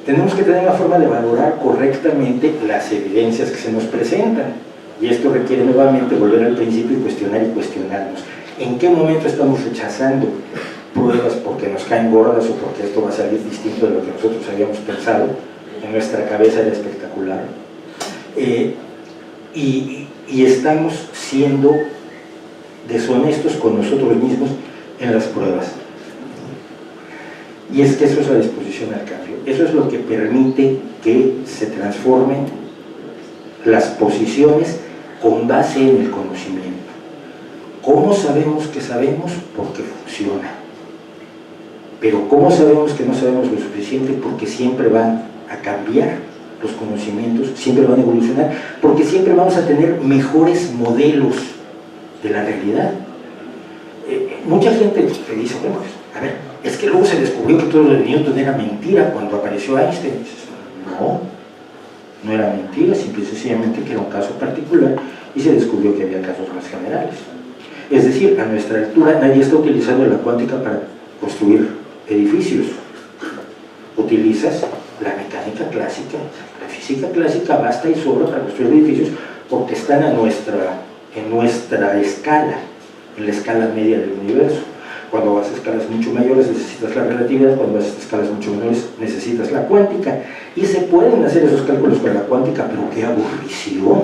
Tenemos que tener una forma de valorar correctamente las evidencias que se nos presentan, y esto requiere nuevamente volver al principio y cuestionarnos. ¿En qué momento estamos rechazando pruebas porque nos caen gordas o porque esto va a salir distinto de lo que nosotros habíamos pensado? En nuestra cabeza era espectacular. Y estamos siendo deshonestos con nosotros mismos en las pruebas. Y es que eso es la disposición al cambio. Eso es lo que permite que se transformen las posiciones con base en el conocimiento. ¿Cómo sabemos que sabemos? Porque funciona. Pero ¿cómo sabemos que no sabemos lo suficiente? Porque siempre van a cambiar los conocimientos, siempre van a evolucionar, porque siempre vamos a tener mejores modelos de la realidad. Mucha gente te dice, bueno, pues, a ver, es que luego se descubrió que todo lo de Newton era mentira cuando apareció Einstein. Y dices, no era mentira, simple y sencillamente que era un caso particular y se descubrió que había casos más generales. Es decir, a nuestra altura nadie está utilizando la cuántica para construir edificios. Utilizas la mecánica clásica, la física clásica basta y sobra para construir edificios porque están en nuestra escala, en la escala media del universo. Cuando vas a escalas mucho mayores necesitas la relatividad, cuando vas a escalas mucho menores necesitas la cuántica. Y se pueden hacer esos cálculos con la cuántica, pero qué aburrición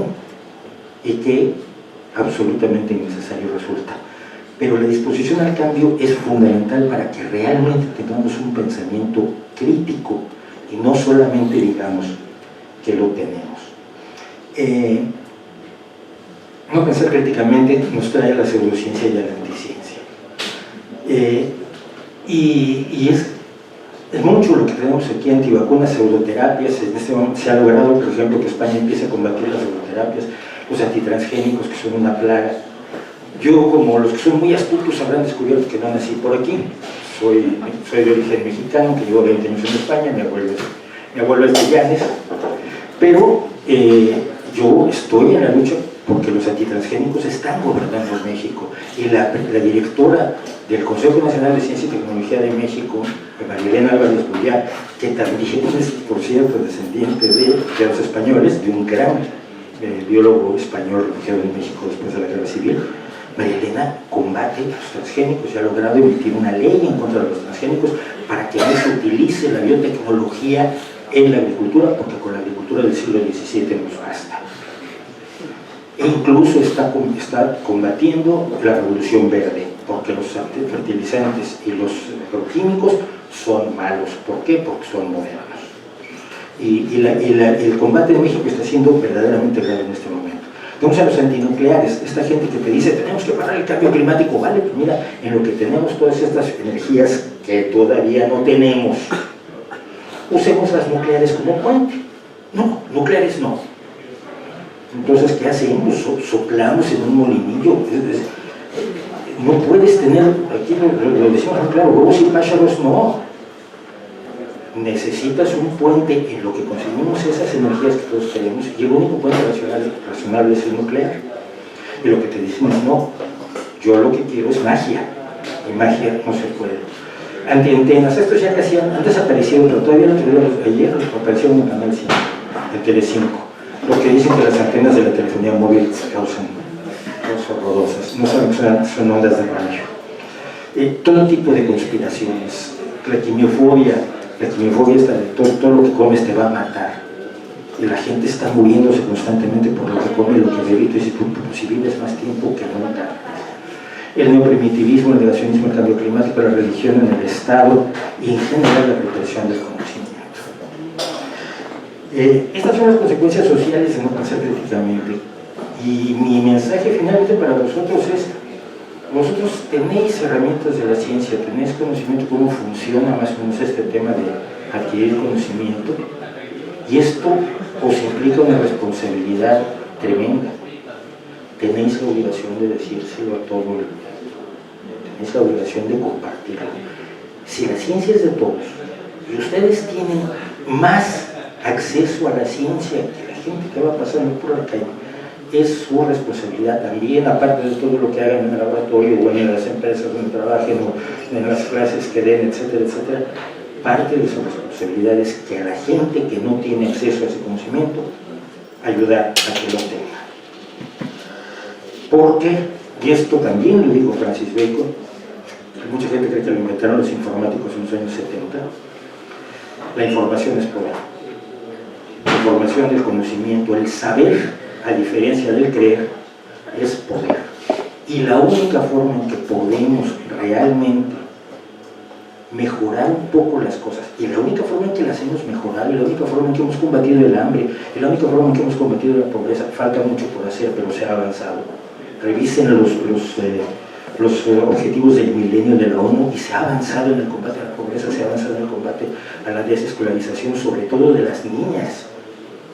y qué absolutamente innecesario resulta. pero la disposición al cambio es fundamental para que realmente tengamos un pensamiento crítico y no solamente digamos que lo tenemos. No pensar críticamente nos trae a la pseudociencia y a la anticiencia. Y es mucho lo que tenemos aquí, antivacunas, pseudoterapias. En este momento se ha logrado, por ejemplo, que España empiece a combatir las pseudoterapias, los antitransgénicos, que son una plaga. Yo, como los que son muy astutos, habrán descubierto que no nací por aquí. Soy de origen mexicano, que llevo 20 años en España, mi abuelo es de Llanes, pero yo estoy en la lucha porque los antitransgénicos están gobernando México, y la directora del Consejo Nacional de Ciencia y Tecnología de México, María Elena Álvarez Bullar, que también es, por cierto, descendiente de los españoles, de un gran biólogo español refugiado en México después de la Guerra Civil. María Elena combate a los transgénicos y ha logrado emitir una ley en contra de los transgénicos para que no se utilice la biotecnología en la agricultura, porque con la agricultura del siglo XVII nos basta. E incluso está combatiendo la revolución verde, porque los fertilizantes y los agroquímicos son malos. ¿Por qué? Porque son modernos. Y el combate de México está siendo verdaderamente grave en este momento. Tenemos a los antinucleares, esta gente que te dice tenemos que parar el cambio climático. Vale, pues mira, en lo que tenemos todas estas energías que todavía no tenemos, usemos las nucleares como puente. No, nucleares no. Entonces, ¿qué hacemos? Soplamos en un molinillo. No puedes tener, aquí lo decimos muy claro, huevos y pájaros no. Necesitas un puente en lo que conseguimos esas energías que todos queremos, y el único puente razonable es el nuclear. Y lo que te decimos, no, yo lo que quiero es magia, y magia no se puede. Antiantenas, estos ya casi han desaparecido, pero todavía ayer aparecieron en Canal 5, en Telecinco. Lo que dicen que las antenas de la telefonía móvil causan horrorosas, no saben que son ondas de radio. Todo tipo de conspiraciones, la quimiofobia está de todo lo que comes te va a matar, y la gente está muriéndose constantemente por lo que come, lo que bebe, y tú dices, si vives más tiempo que nunca. El neoprimitivismo, el negacionismo, el cambio climático, la religión en el Estado y en general la represión del conocimiento. Estas son las consecuencias sociales de no pensar críticamente, y mi mensaje finalmente para vosotros es: vosotros tenéis herramientas de la ciencia, tenéis conocimiento de cómo funciona más o menos este tema de adquirir conocimiento, y esto os implica una responsabilidad tremenda. Tenéis la obligación de decírselo a todo el mundo, tenéis la obligación de compartirlo. Si la ciencia es de todos y ustedes tienen más acceso a la ciencia que la gente que va pasando por la calle, es su responsabilidad también, aparte de todo lo que hagan en el laboratorio o en las empresas donde trabajen o en las clases que den, etcétera, etcétera. Parte de su responsabilidad es que a la gente que no tiene acceso a ese conocimiento, ayudar a que lo tenga. Porque, y esto también lo dijo Francis Bacon, que mucha gente cree que lo inventaron los informáticos en los años 70, la información es poder. La información del conocimiento, el saber, a diferencia del creer, es poder. Y la única forma en que podemos realmente mejorar un poco las cosas, y la única forma en que las hemos mejorado, y la única forma en que hemos combatido el hambre, y la única forma en que hemos combatido la pobreza, falta mucho por hacer, pero se ha avanzado. Revisen los objetivos del milenio de la ONU, y se ha avanzado en el combate a la pobreza, se ha avanzado en el combate a la desescolarización, sobre todo de las niñas.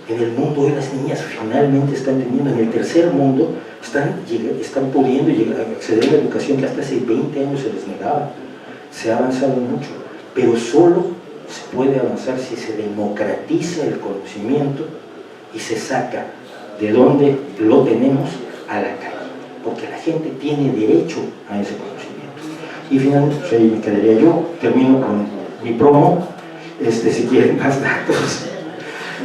En el mundo hoy las niñas finalmente están teniendo, en el tercer mundo, están pudiendo acceder a la educación que hasta hace 20 años se les negaba. Se ha avanzado mucho, pero solo se puede avanzar si se democratiza el conocimiento y se saca de donde lo tenemos a la calle, porque la gente tiene derecho a ese conocimiento. Y finalmente, pues ahí me quedaría yo, termino con mi promo, si quieren más datos.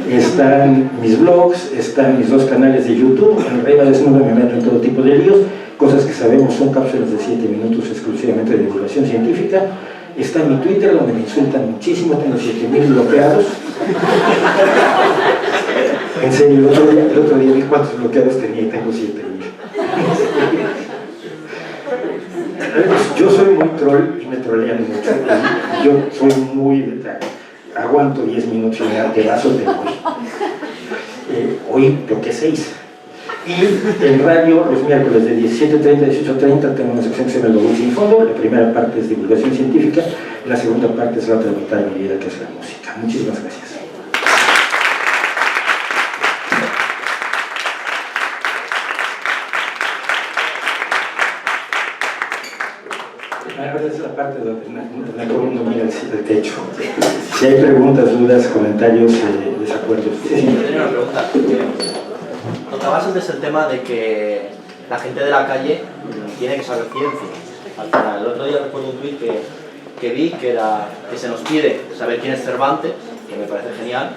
Están mis blogs, están mis 2 canales de YouTube. En Reina Desnuda me meto en todo tipo de líos, cosas que sabemos son cápsulas de 7 minutos exclusivamente de divulgación científica. Está mi Twitter, donde me insultan muchísimo, tengo 7,000 bloqueados. En serio, el otro día vi cuántos bloqueados tenía y tengo 7,000. Yo soy muy troll y me trolean mucho. Yo soy muy... aguanto 10 minutos y me da pedazo de voy. Hoy creo que 6. Y en radio, los miércoles de 17:30 a 18:30 tengo una sección que se llama El Baúl Sin Fondo. La primera parte es divulgación científica, la segunda parte es la otra mitad de mi vida, que es la música. Muchísimas gracias. Esa es la parte donde la columna mira el techo. Si hay preguntas, dudas, comentarios, desacuerdos. Sí, tenía una pregunta. Tocabas antes el tema de que la gente de la calle tiene que saber ciencia. Al final, el otro día recuerdo un tuit que vi que se nos pide saber quién es Cervantes, que me parece genial.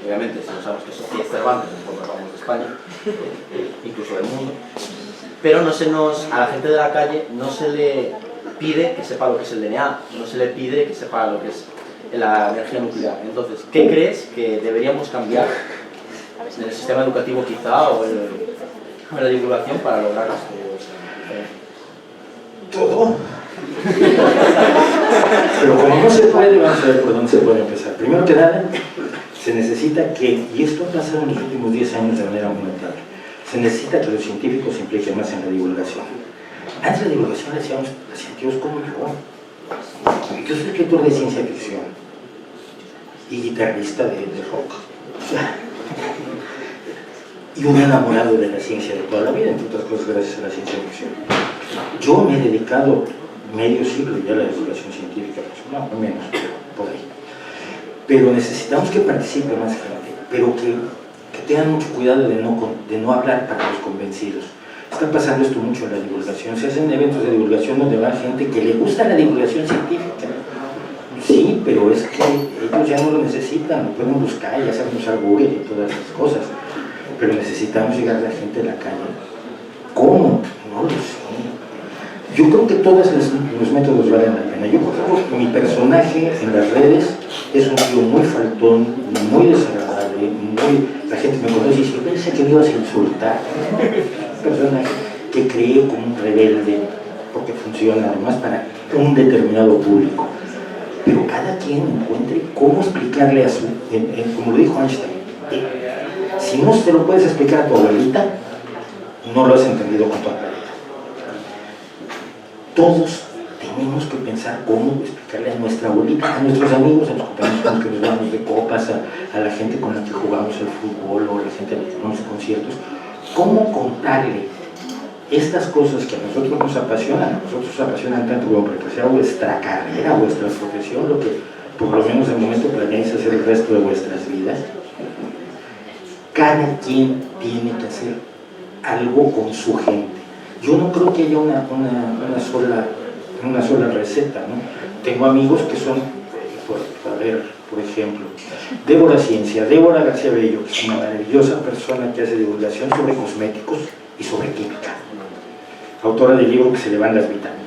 Obviamente, si no sabemos quién es Cervantes, pues hablamos de España, incluso del mundo. Pero a la gente de la calle no se le pide que sepa lo que es el DNA, no se le pide que sepa lo que es la energía nuclear. Entonces, ¿qué crees que deberíamos cambiar en el sistema educativo quizá o en la divulgación para lograr esto? Todo. Pero como no se puede, vamos a ver por dónde se puede empezar. Primero que nada, se necesita que, y esto ha pasado en los últimos 10 años de manera muy notable, se necesita que los científicos se impliquen más en la divulgación. Antes de la divulgación la hacíamos los científicos como yo. Yo soy escritor de ciencia ficción y guitarrista de rock. Y un enamorado de la ciencia de toda la vida, entre otras cosas gracias a la ciencia ficción. Yo me he dedicado medio siglo ya a la divulgación científica, no menos, pero por ahí. Pero necesitamos que participe más gente, pero que tengan mucho cuidado de no hablar para los convencidos. Está pasando esto mucho en la divulgación. Se hacen eventos de divulgación donde va gente que le gusta la divulgación científica. Sí, pero es que ellos ya no lo necesitan, lo pueden buscar, ya saben usar Google y todas esas cosas. Pero necesitamos llegar a la gente de la calle. ¿Cómo? No lo sé. Yo creo que todos los métodos valen la pena. Yo, por ejemplo, mi personaje en las redes es un tío muy faltón, muy desagradable, la gente me conoce y dice, pensé que me ibas a insultar. Un personaje que cree como un rebelde, porque funciona además para un determinado público. Pero cada quien encuentre cómo explicarle a su, como lo dijo Einstein, si no se lo puedes explicar a tu abuelita, no lo has entendido con tu abuelita. Todos tenemos que pensar cómo explicarle a nuestra abuelita, a nuestros amigos, a los compañeros con los que nos vamos de copas, a la gente con la que jugamos el fútbol o a la gente a la que vamos a conciertos, cómo contarle estas cosas que a nosotros nos apasionan tanto como para que sea vuestra carrera, vuestra profesión, lo que por lo menos de momento planeáis hacer el resto de vuestras vidas. Cada quien tiene que hacer algo con su gente. Yo no creo que haya una sola receta, ¿no? Tengo amigos que son, por ejemplo, Débora García Bello, que es una maravillosa persona que hace divulgación sobre cosméticos y sobre química, autora del libro Que se le van las vitaminas.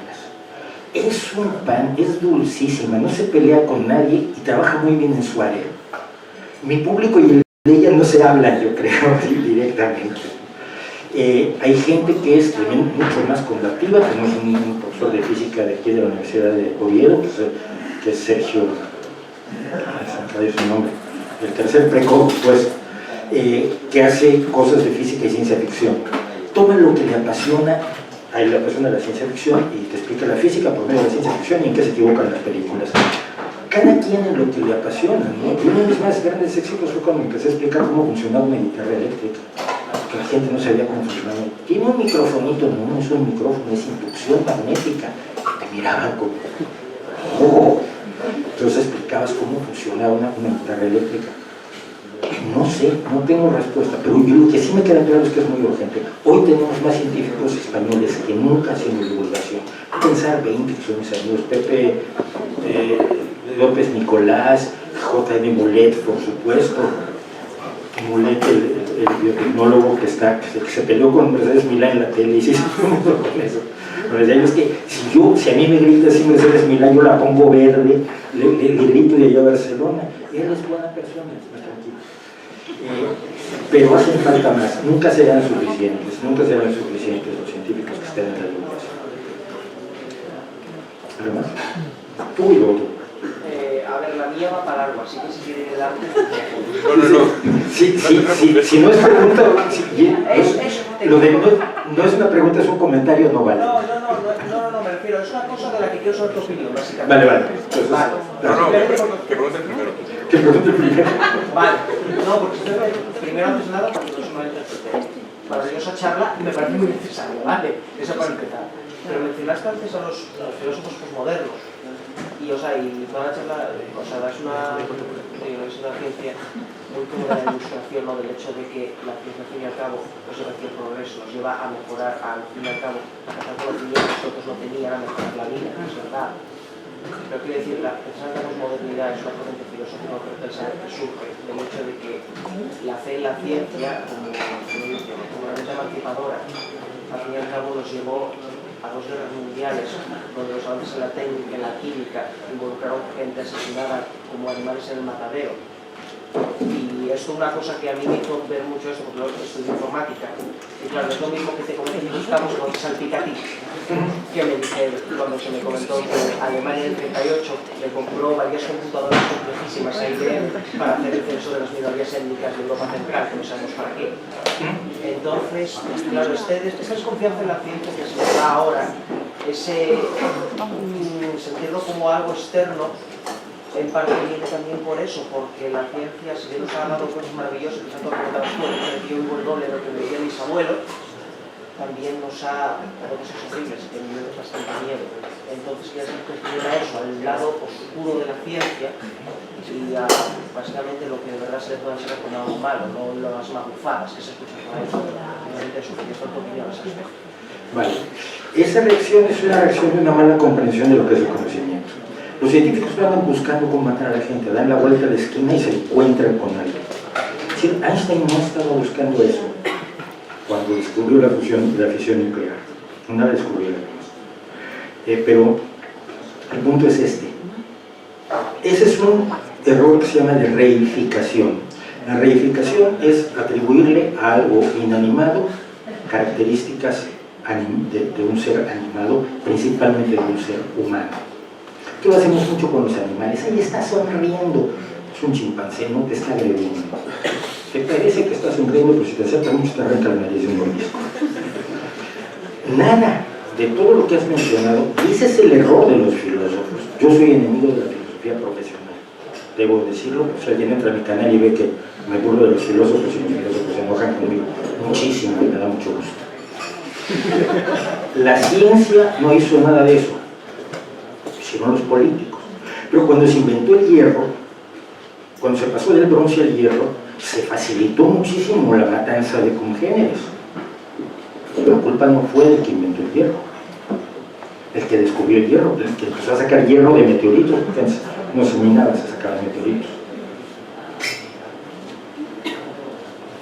Es un pan, es dulcísima, no se pelea con nadie y trabaja muy bien en su área. Mi público y el de ella no se hablan, yo creo, directamente. Hay gente que es también mucho más combativa. Tenemos un profesor de física de aquí de la Universidad de Oviedo, que es Sergio, su nombre, el tercer precoz, pues, que hace cosas de física y ciencia ficción. Toma lo que le apasiona, a él le apasiona la ciencia ficción y te explica la física por medio de la ciencia ficción y en qué se equivocan las películas. Cada quien en lo que le apasiona, ¿no? Y uno de mis más grandes éxitos fue cuando empecé a explicar cómo funcionaba una guitarra eléctrica, que la gente no sabía cómo funcionaba. Tiene un microfonito, no es un micrófono, es inducción magnética. Te miraban como, ¡oh! Entonces explicabas cómo funcionaba una guitarra eléctrica. No sé, no tengo respuesta, pero lo que sí me queda claro es que es muy urgente. Hoy tenemos más científicos españoles que nunca haciendo divulgación. Hay que pensar 20 que son mis amigos, Pepe López Nicolás, J.N. Mulet, por supuesto. Mulet, el biotecnólogo que se peleó con Mercedes Milá en la tele y se hizo famoso con eso. Pero les digo, es que si a mí me grita así Mercedes Milá, yo la pongo verde, le grito de allá a Barcelona. Él es buena persona, está tranquilo. Pero hacen falta más, nunca serán suficientes los científicos que estén en la divulgación. ¿Qué más? Tú y lo otro. A ver, la mía va para largo, así que si quiere darte... Si no es pregunta, no es una pregunta, es un comentario, no vale. No, me refiero, es una cosa de la que quiero saber tu opinión, básicamente. Vale. Entonces, vale. Que pregunte primero. ¿Qué pregunta primero? Vale, no, porque primero antes de nada, porque no se me interprete. Maravillosa charla, me parece muy necesaria, ¿vale? Eso para empezar. Pero mencionaste antes a los filósofos posmodernos. Y, o sea, y toda la charla, o sea, es una ciencia muy como de la ilustración, ¿no? Del hecho de que la ciencia, al fin y al cabo, pues el progreso nos lleva a mejorar, al fin y al cabo, a alcanzar conocimientos que nosotros no tenían, a mejorar la vida, es verdad. Pero quiero decir, precisamente la posmodernidad es una corriente filosófica o pensar que surge del hecho de que la fe en la ciencia, como herramienta emancipadora, al fin y al cabo nos llevó a 2 guerras mundiales, donde los avances en la técnica, en la química, involucraron gente asesinada como animales en el matadero. Y esto es una cosa que a mí me hizo ver mucho eso, porque yo estudio informática. Y claro, es lo mismo que te comenté que buscamos cuando te salpica a ti. Que me dije, cuando se me comentó que Alemania en el 38 le compró varias computadoras complejísimas a IBM para hacer el censo de las minorías étnicas de Europa Central, que no sabemos para qué. Entonces, claro, esta desconfianza en la ciencia que se nos da ahora, ese sentirlo como algo externo, en parte viene también por eso, porque la ciencia, si bien nos ha dado cosas maravillosas, que tanto comentabas tú, que yo vivo el doble de lo que veían mis abuelos, también nos ha dado cosas horribles que me dio bastante miedo. Entonces, quería cuestionar a eso, al lado oscuro de la ciencia y a básicamente lo que de verdad se le puede enseñar como algo malo, no las magufadas que se escuchan por ahí. Realmente eso, quería estar tu opinión a ese respecto. Vale. Esa reacción es una reacción de una mala comprensión de lo que es el conocimiento. Los científicos no andan buscando cómo matar a la gente, dan la vuelta a la esquina y se encuentran con alguien. Es decir, Einstein no estaba buscando eso cuando descubrió la fisión nuclear. No la descubrió. Pero el punto es este. Ese es un error que se llama de reificación. La reificación es atribuirle a algo inanimado características de un ser animado, principalmente de un ser humano. Que lo hacemos mucho con los animales. Ahí está sonriendo. Es un chimpancé, no te está agrediendo. Te parece que está sonriendo, pero si te acerca mucho te arranca la nariz de un mordisco. Nada de todo lo que has mencionado, y ese es el error de los filósofos. Yo soy enemigo de la filosofía profesional. Debo decirlo, si alguien entra a mi canal y ve que me burlo de los filósofos y los filósofos se enojan conmigo muchísimo y me da mucho gusto. La ciencia no hizo nada de eso. Hicieron los políticos. Pero cuando se inventó el hierro, cuando se pasó del bronce al hierro, se facilitó muchísimo la matanza de congéneres. La culpa no fue del que inventó el hierro, el que descubrió el hierro, el que empezó a sacar hierro de meteoritos, porque antes no se minaba, se sacaban meteoritos.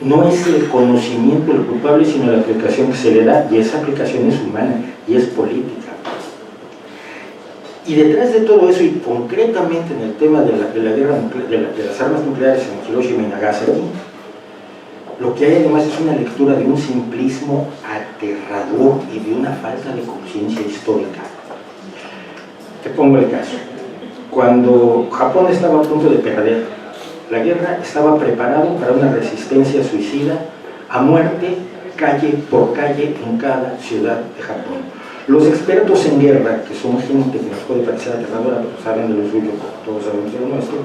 No es el conocimiento el culpable, sino la aplicación que se le da, y esa aplicación es humana y es política. Y detrás de todo eso, y concretamente en el tema de la guerra de las armas nucleares en Hiroshima y Nagasaki, lo que hay además es una lectura de un simplismo aterrador y de una falta de conciencia histórica. Te pongo el caso. Cuando Japón estaba a punto de perder la guerra, estaba preparado para una resistencia suicida a muerte, calle por calle, en cada ciudad de Japón. Los expertos en guerra, que son gente que nos puede parecer aterradora, pero saben de lo suyo, como todos sabemos de lo nuestro,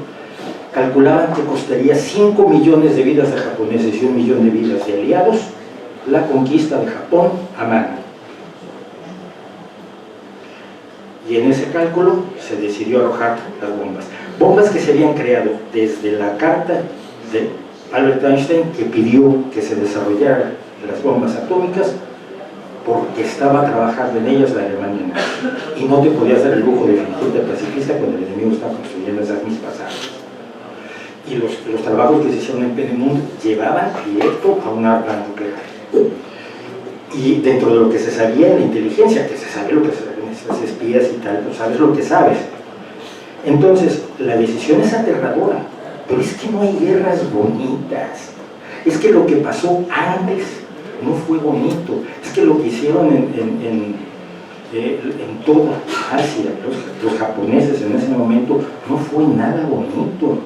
calculaban que costaría 5 millones de vidas de japoneses y 1 millón de vidas de aliados la conquista de Japón a mano. Y en ese cálculo se decidió arrojar las bombas. Bombas que se habían creado desde la carta de Albert Einstein, que pidió que se desarrollaran las bombas atómicas, porque estaba trabajando en ellas la Alemania nazi. Y no te podías dar el lujo de fingirte pacifista cuando el enemigo estaba construyendo esas mismas armas. Y los trabajos que se hicieron en Penemundo llevaban directo a un arma nuclear. Y dentro de lo que se sabía en la inteligencia, que se sabe lo que se sabe en esas espías y tal, pues sabes lo que sabes. Entonces, la decisión es aterradora, pero es que no hay guerras bonitas. Es que lo que pasó antes no fue bonito. Es que lo que hicieron en toda Asia, los japoneses en ese momento, no fue nada bonito,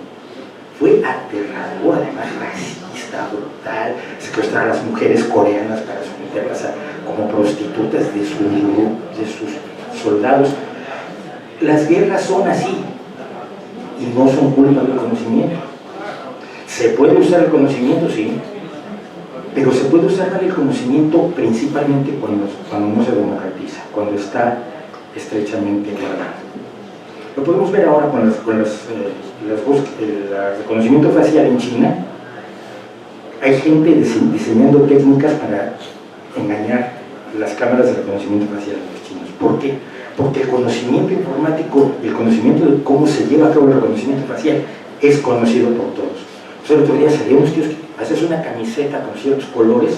fue aterrador, además racista, brutal, secuestrar a las mujeres coreanas para someterlas como prostitutas de sus soldados. Las guerras son así y no son culpa del conocimiento. ¿Se puede usar el conocimiento? Sí, pero se puede usar mal el conocimiento principalmente cuando no se democratiza, cuando está estrechamente guardado. Lo podemos ver ahora con el reconocimiento facial en China. Hay gente diseñando técnicas para engañar las cámaras de reconocimiento facial de los chinos. ¿Por qué? Porque el conocimiento informático, el conocimiento de cómo se lleva a cabo el reconocimiento facial es conocido por todos. El otro día salían unos tíos que haces una camiseta con ciertos colores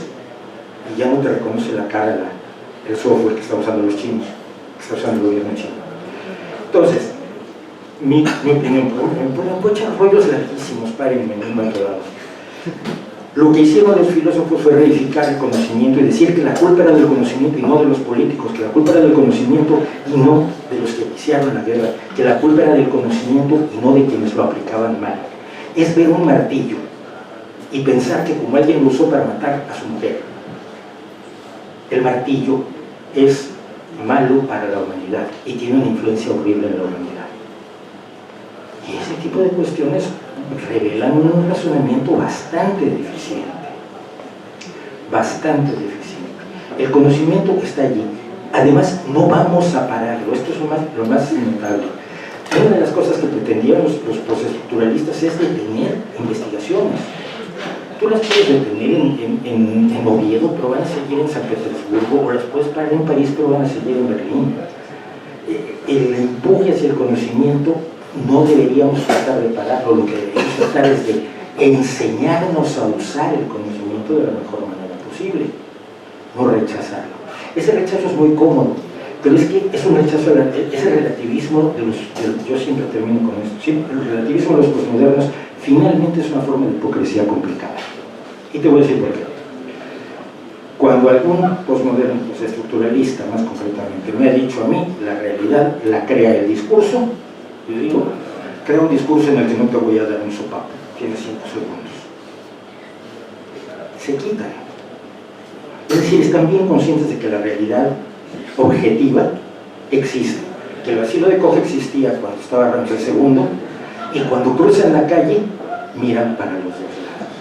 y ya no te reconoce la cara el software que están usando los chinos, que está usando el gobierno chino. Entonces, mi opinión, me puedo echar rollos larguísimos, párenme en un momento dado. Lo que hicieron los filósofos fue reificar el conocimiento y decir que la culpa era del conocimiento y no de los políticos, que la culpa era del conocimiento y no de los que iniciaron la guerra, que la culpa era del conocimiento y no de quienes lo aplicaban mal. Es ver un martillo y pensar que como alguien lo usó para matar a su mujer, el martillo es malo para la humanidad y tiene una influencia horrible en la humanidad. Y ese tipo de cuestiones revelan un razonamiento bastante deficiente. Bastante deficiente. El conocimiento está allí. Además, no vamos a pararlo. Esto es lo más notable. Una de las cosas que pretendían los postestructuralistas es detener investigaciones. Tú las puedes detener en Oviedo, pero van a seguir en San Petersburgo, o las puedes parar en París, pero van a seguir en Berlín. El empuje hacia el conocimiento no deberíamos tratar de pararlo, lo que deberíamos tratar es de enseñarnos a usar el conocimiento de la mejor manera posible, no rechazarlo. Ese rechazo es muy cómodo, pero es que es un rechazo, ese relativismo yo siempre termino con esto, siempre, el relativismo de los posmodernos finalmente es una forma de hipocresía complicada. Y te voy a decir por qué. Cuando algún posmoderno, estructuralista más concretamente, me ha dicho a mí, la realidad la crea el discurso, yo digo, crea un discurso en el que no te voy a dar un sopapo, tienes 5 segundos. Se quitan. Es decir, están bien conscientes de que la realidad objetiva existe, que el asilo de Koch existía cuando estaba Ramsés II, y cuando cruzan la calle, miran para los dos lados.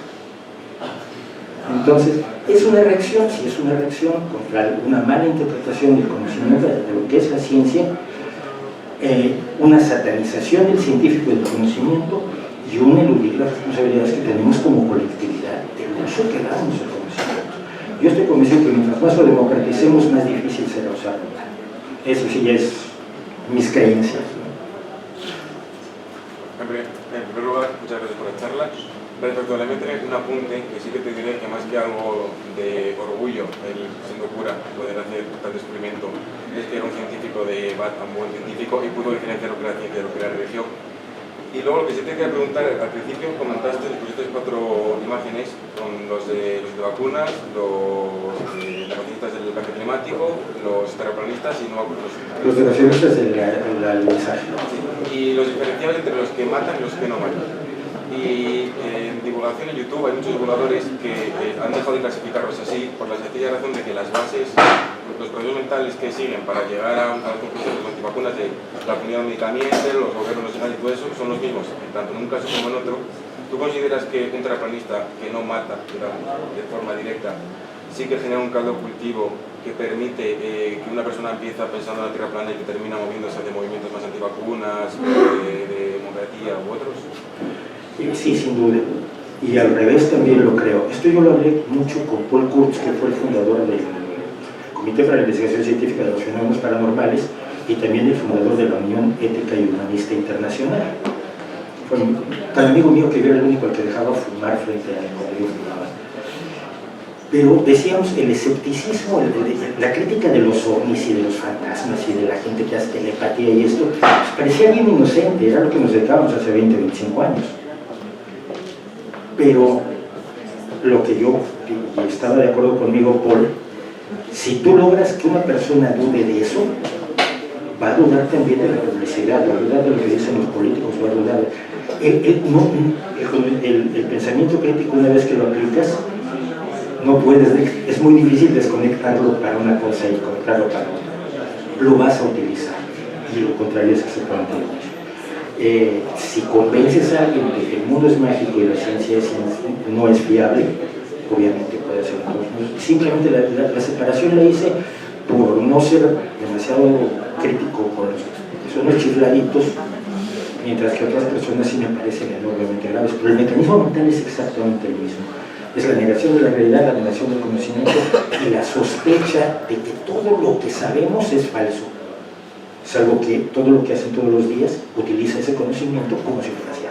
Entonces, es una reacción, sí es una reacción contra una mala interpretación del conocimiento de lo que es la ciencia, una satanización del científico y del conocimiento y un eludir las responsabilidades que tenemos como colectividad del uso que damos al conocimiento. Yo estoy convencido que mientras más lo democraticemos, más difícil será usarlo. Eso sí ya es mis creencias. En primer lugar, muchas gracias por la charla. Respecto a un apunte que sí que te diré que más que algo de orgullo, siendo cura, poder hacer tal descubrimiento, es que era un científico de Bat, un buen científico, y pudo diferenciar lo que era ciencia de lo que era religión. Y luego lo que sí te quería preguntar, al principio comentaste, pusiste 4 imágenes con los de vacunas, los negacionistas del cambio climático, los terraplanistas y no los negacionistas del alunizaje. Y los diferenciados entre los que matan y los que no matan. Y en divulgación en YouTube hay muchos divulgadores que han dejado de clasificarlos así por la sencilla razón de que las bases, los procesos mentales que siguen para llegar a la conclusión de los antivacunas de la comunidad medicamentos, los gobiernos nacionales y todo eso son los mismos, tanto en un caso como en otro. ¿Tú consideras que un terraplanista que no mata, digamos, de forma directa, sí que genera un caldo cultivo que permite que una persona empieza pensando en la Tierra plana y que termina moviéndose hacia movimientos más antivacunas, de democracia u otros? Sí, sin duda. Y al revés también lo creo. Esto yo lo hablé mucho con Paul Kurtz, que fue el fundador del Comité para la Investigación Científica de los Fenómenos Paranormales y también el fundador de la Unión Ética y Humanista Internacional. Fue un tan amigo mío que yo era el único al que dejaba fumar frente a él cuando yo fumaba. Pero decíamos, el escepticismo, la crítica de los ovnis y de los fantasmas y de la gente que hace telepatía y esto, pues parecía bien inocente, era lo que nos dedicábamos hace 20, 25 años. Pero lo que yo, y estaba de acuerdo conmigo, Paul, Si tú logras que una persona dude de eso, va a dudar también de la publicidad, va a dudar de lo que dicen los políticos, va a dudar. El pensamiento crítico, una vez que lo aplicas, no puedes, es muy difícil desconectarlo para una cosa y conectarlo para otra. Lo vas a utilizar, y lo contrario es exactamente lo mismo. Si convences a alguien de que el mundo es mágico y la ciencia no es fiable, obviamente puede ser una cosa. Simplemente la separación la hice por no ser demasiado crítico con los que son los chifladitos, mientras que otras personas sí me parecen enormemente graves. Pero el mecanismo mental es exactamente el mismo. Es la negación de la realidad, la negación del conocimiento y la sospecha de que todo lo que sabemos es falso. Salvo que todo lo que hacen todos los días utiliza ese conocimiento como si fuera cierto.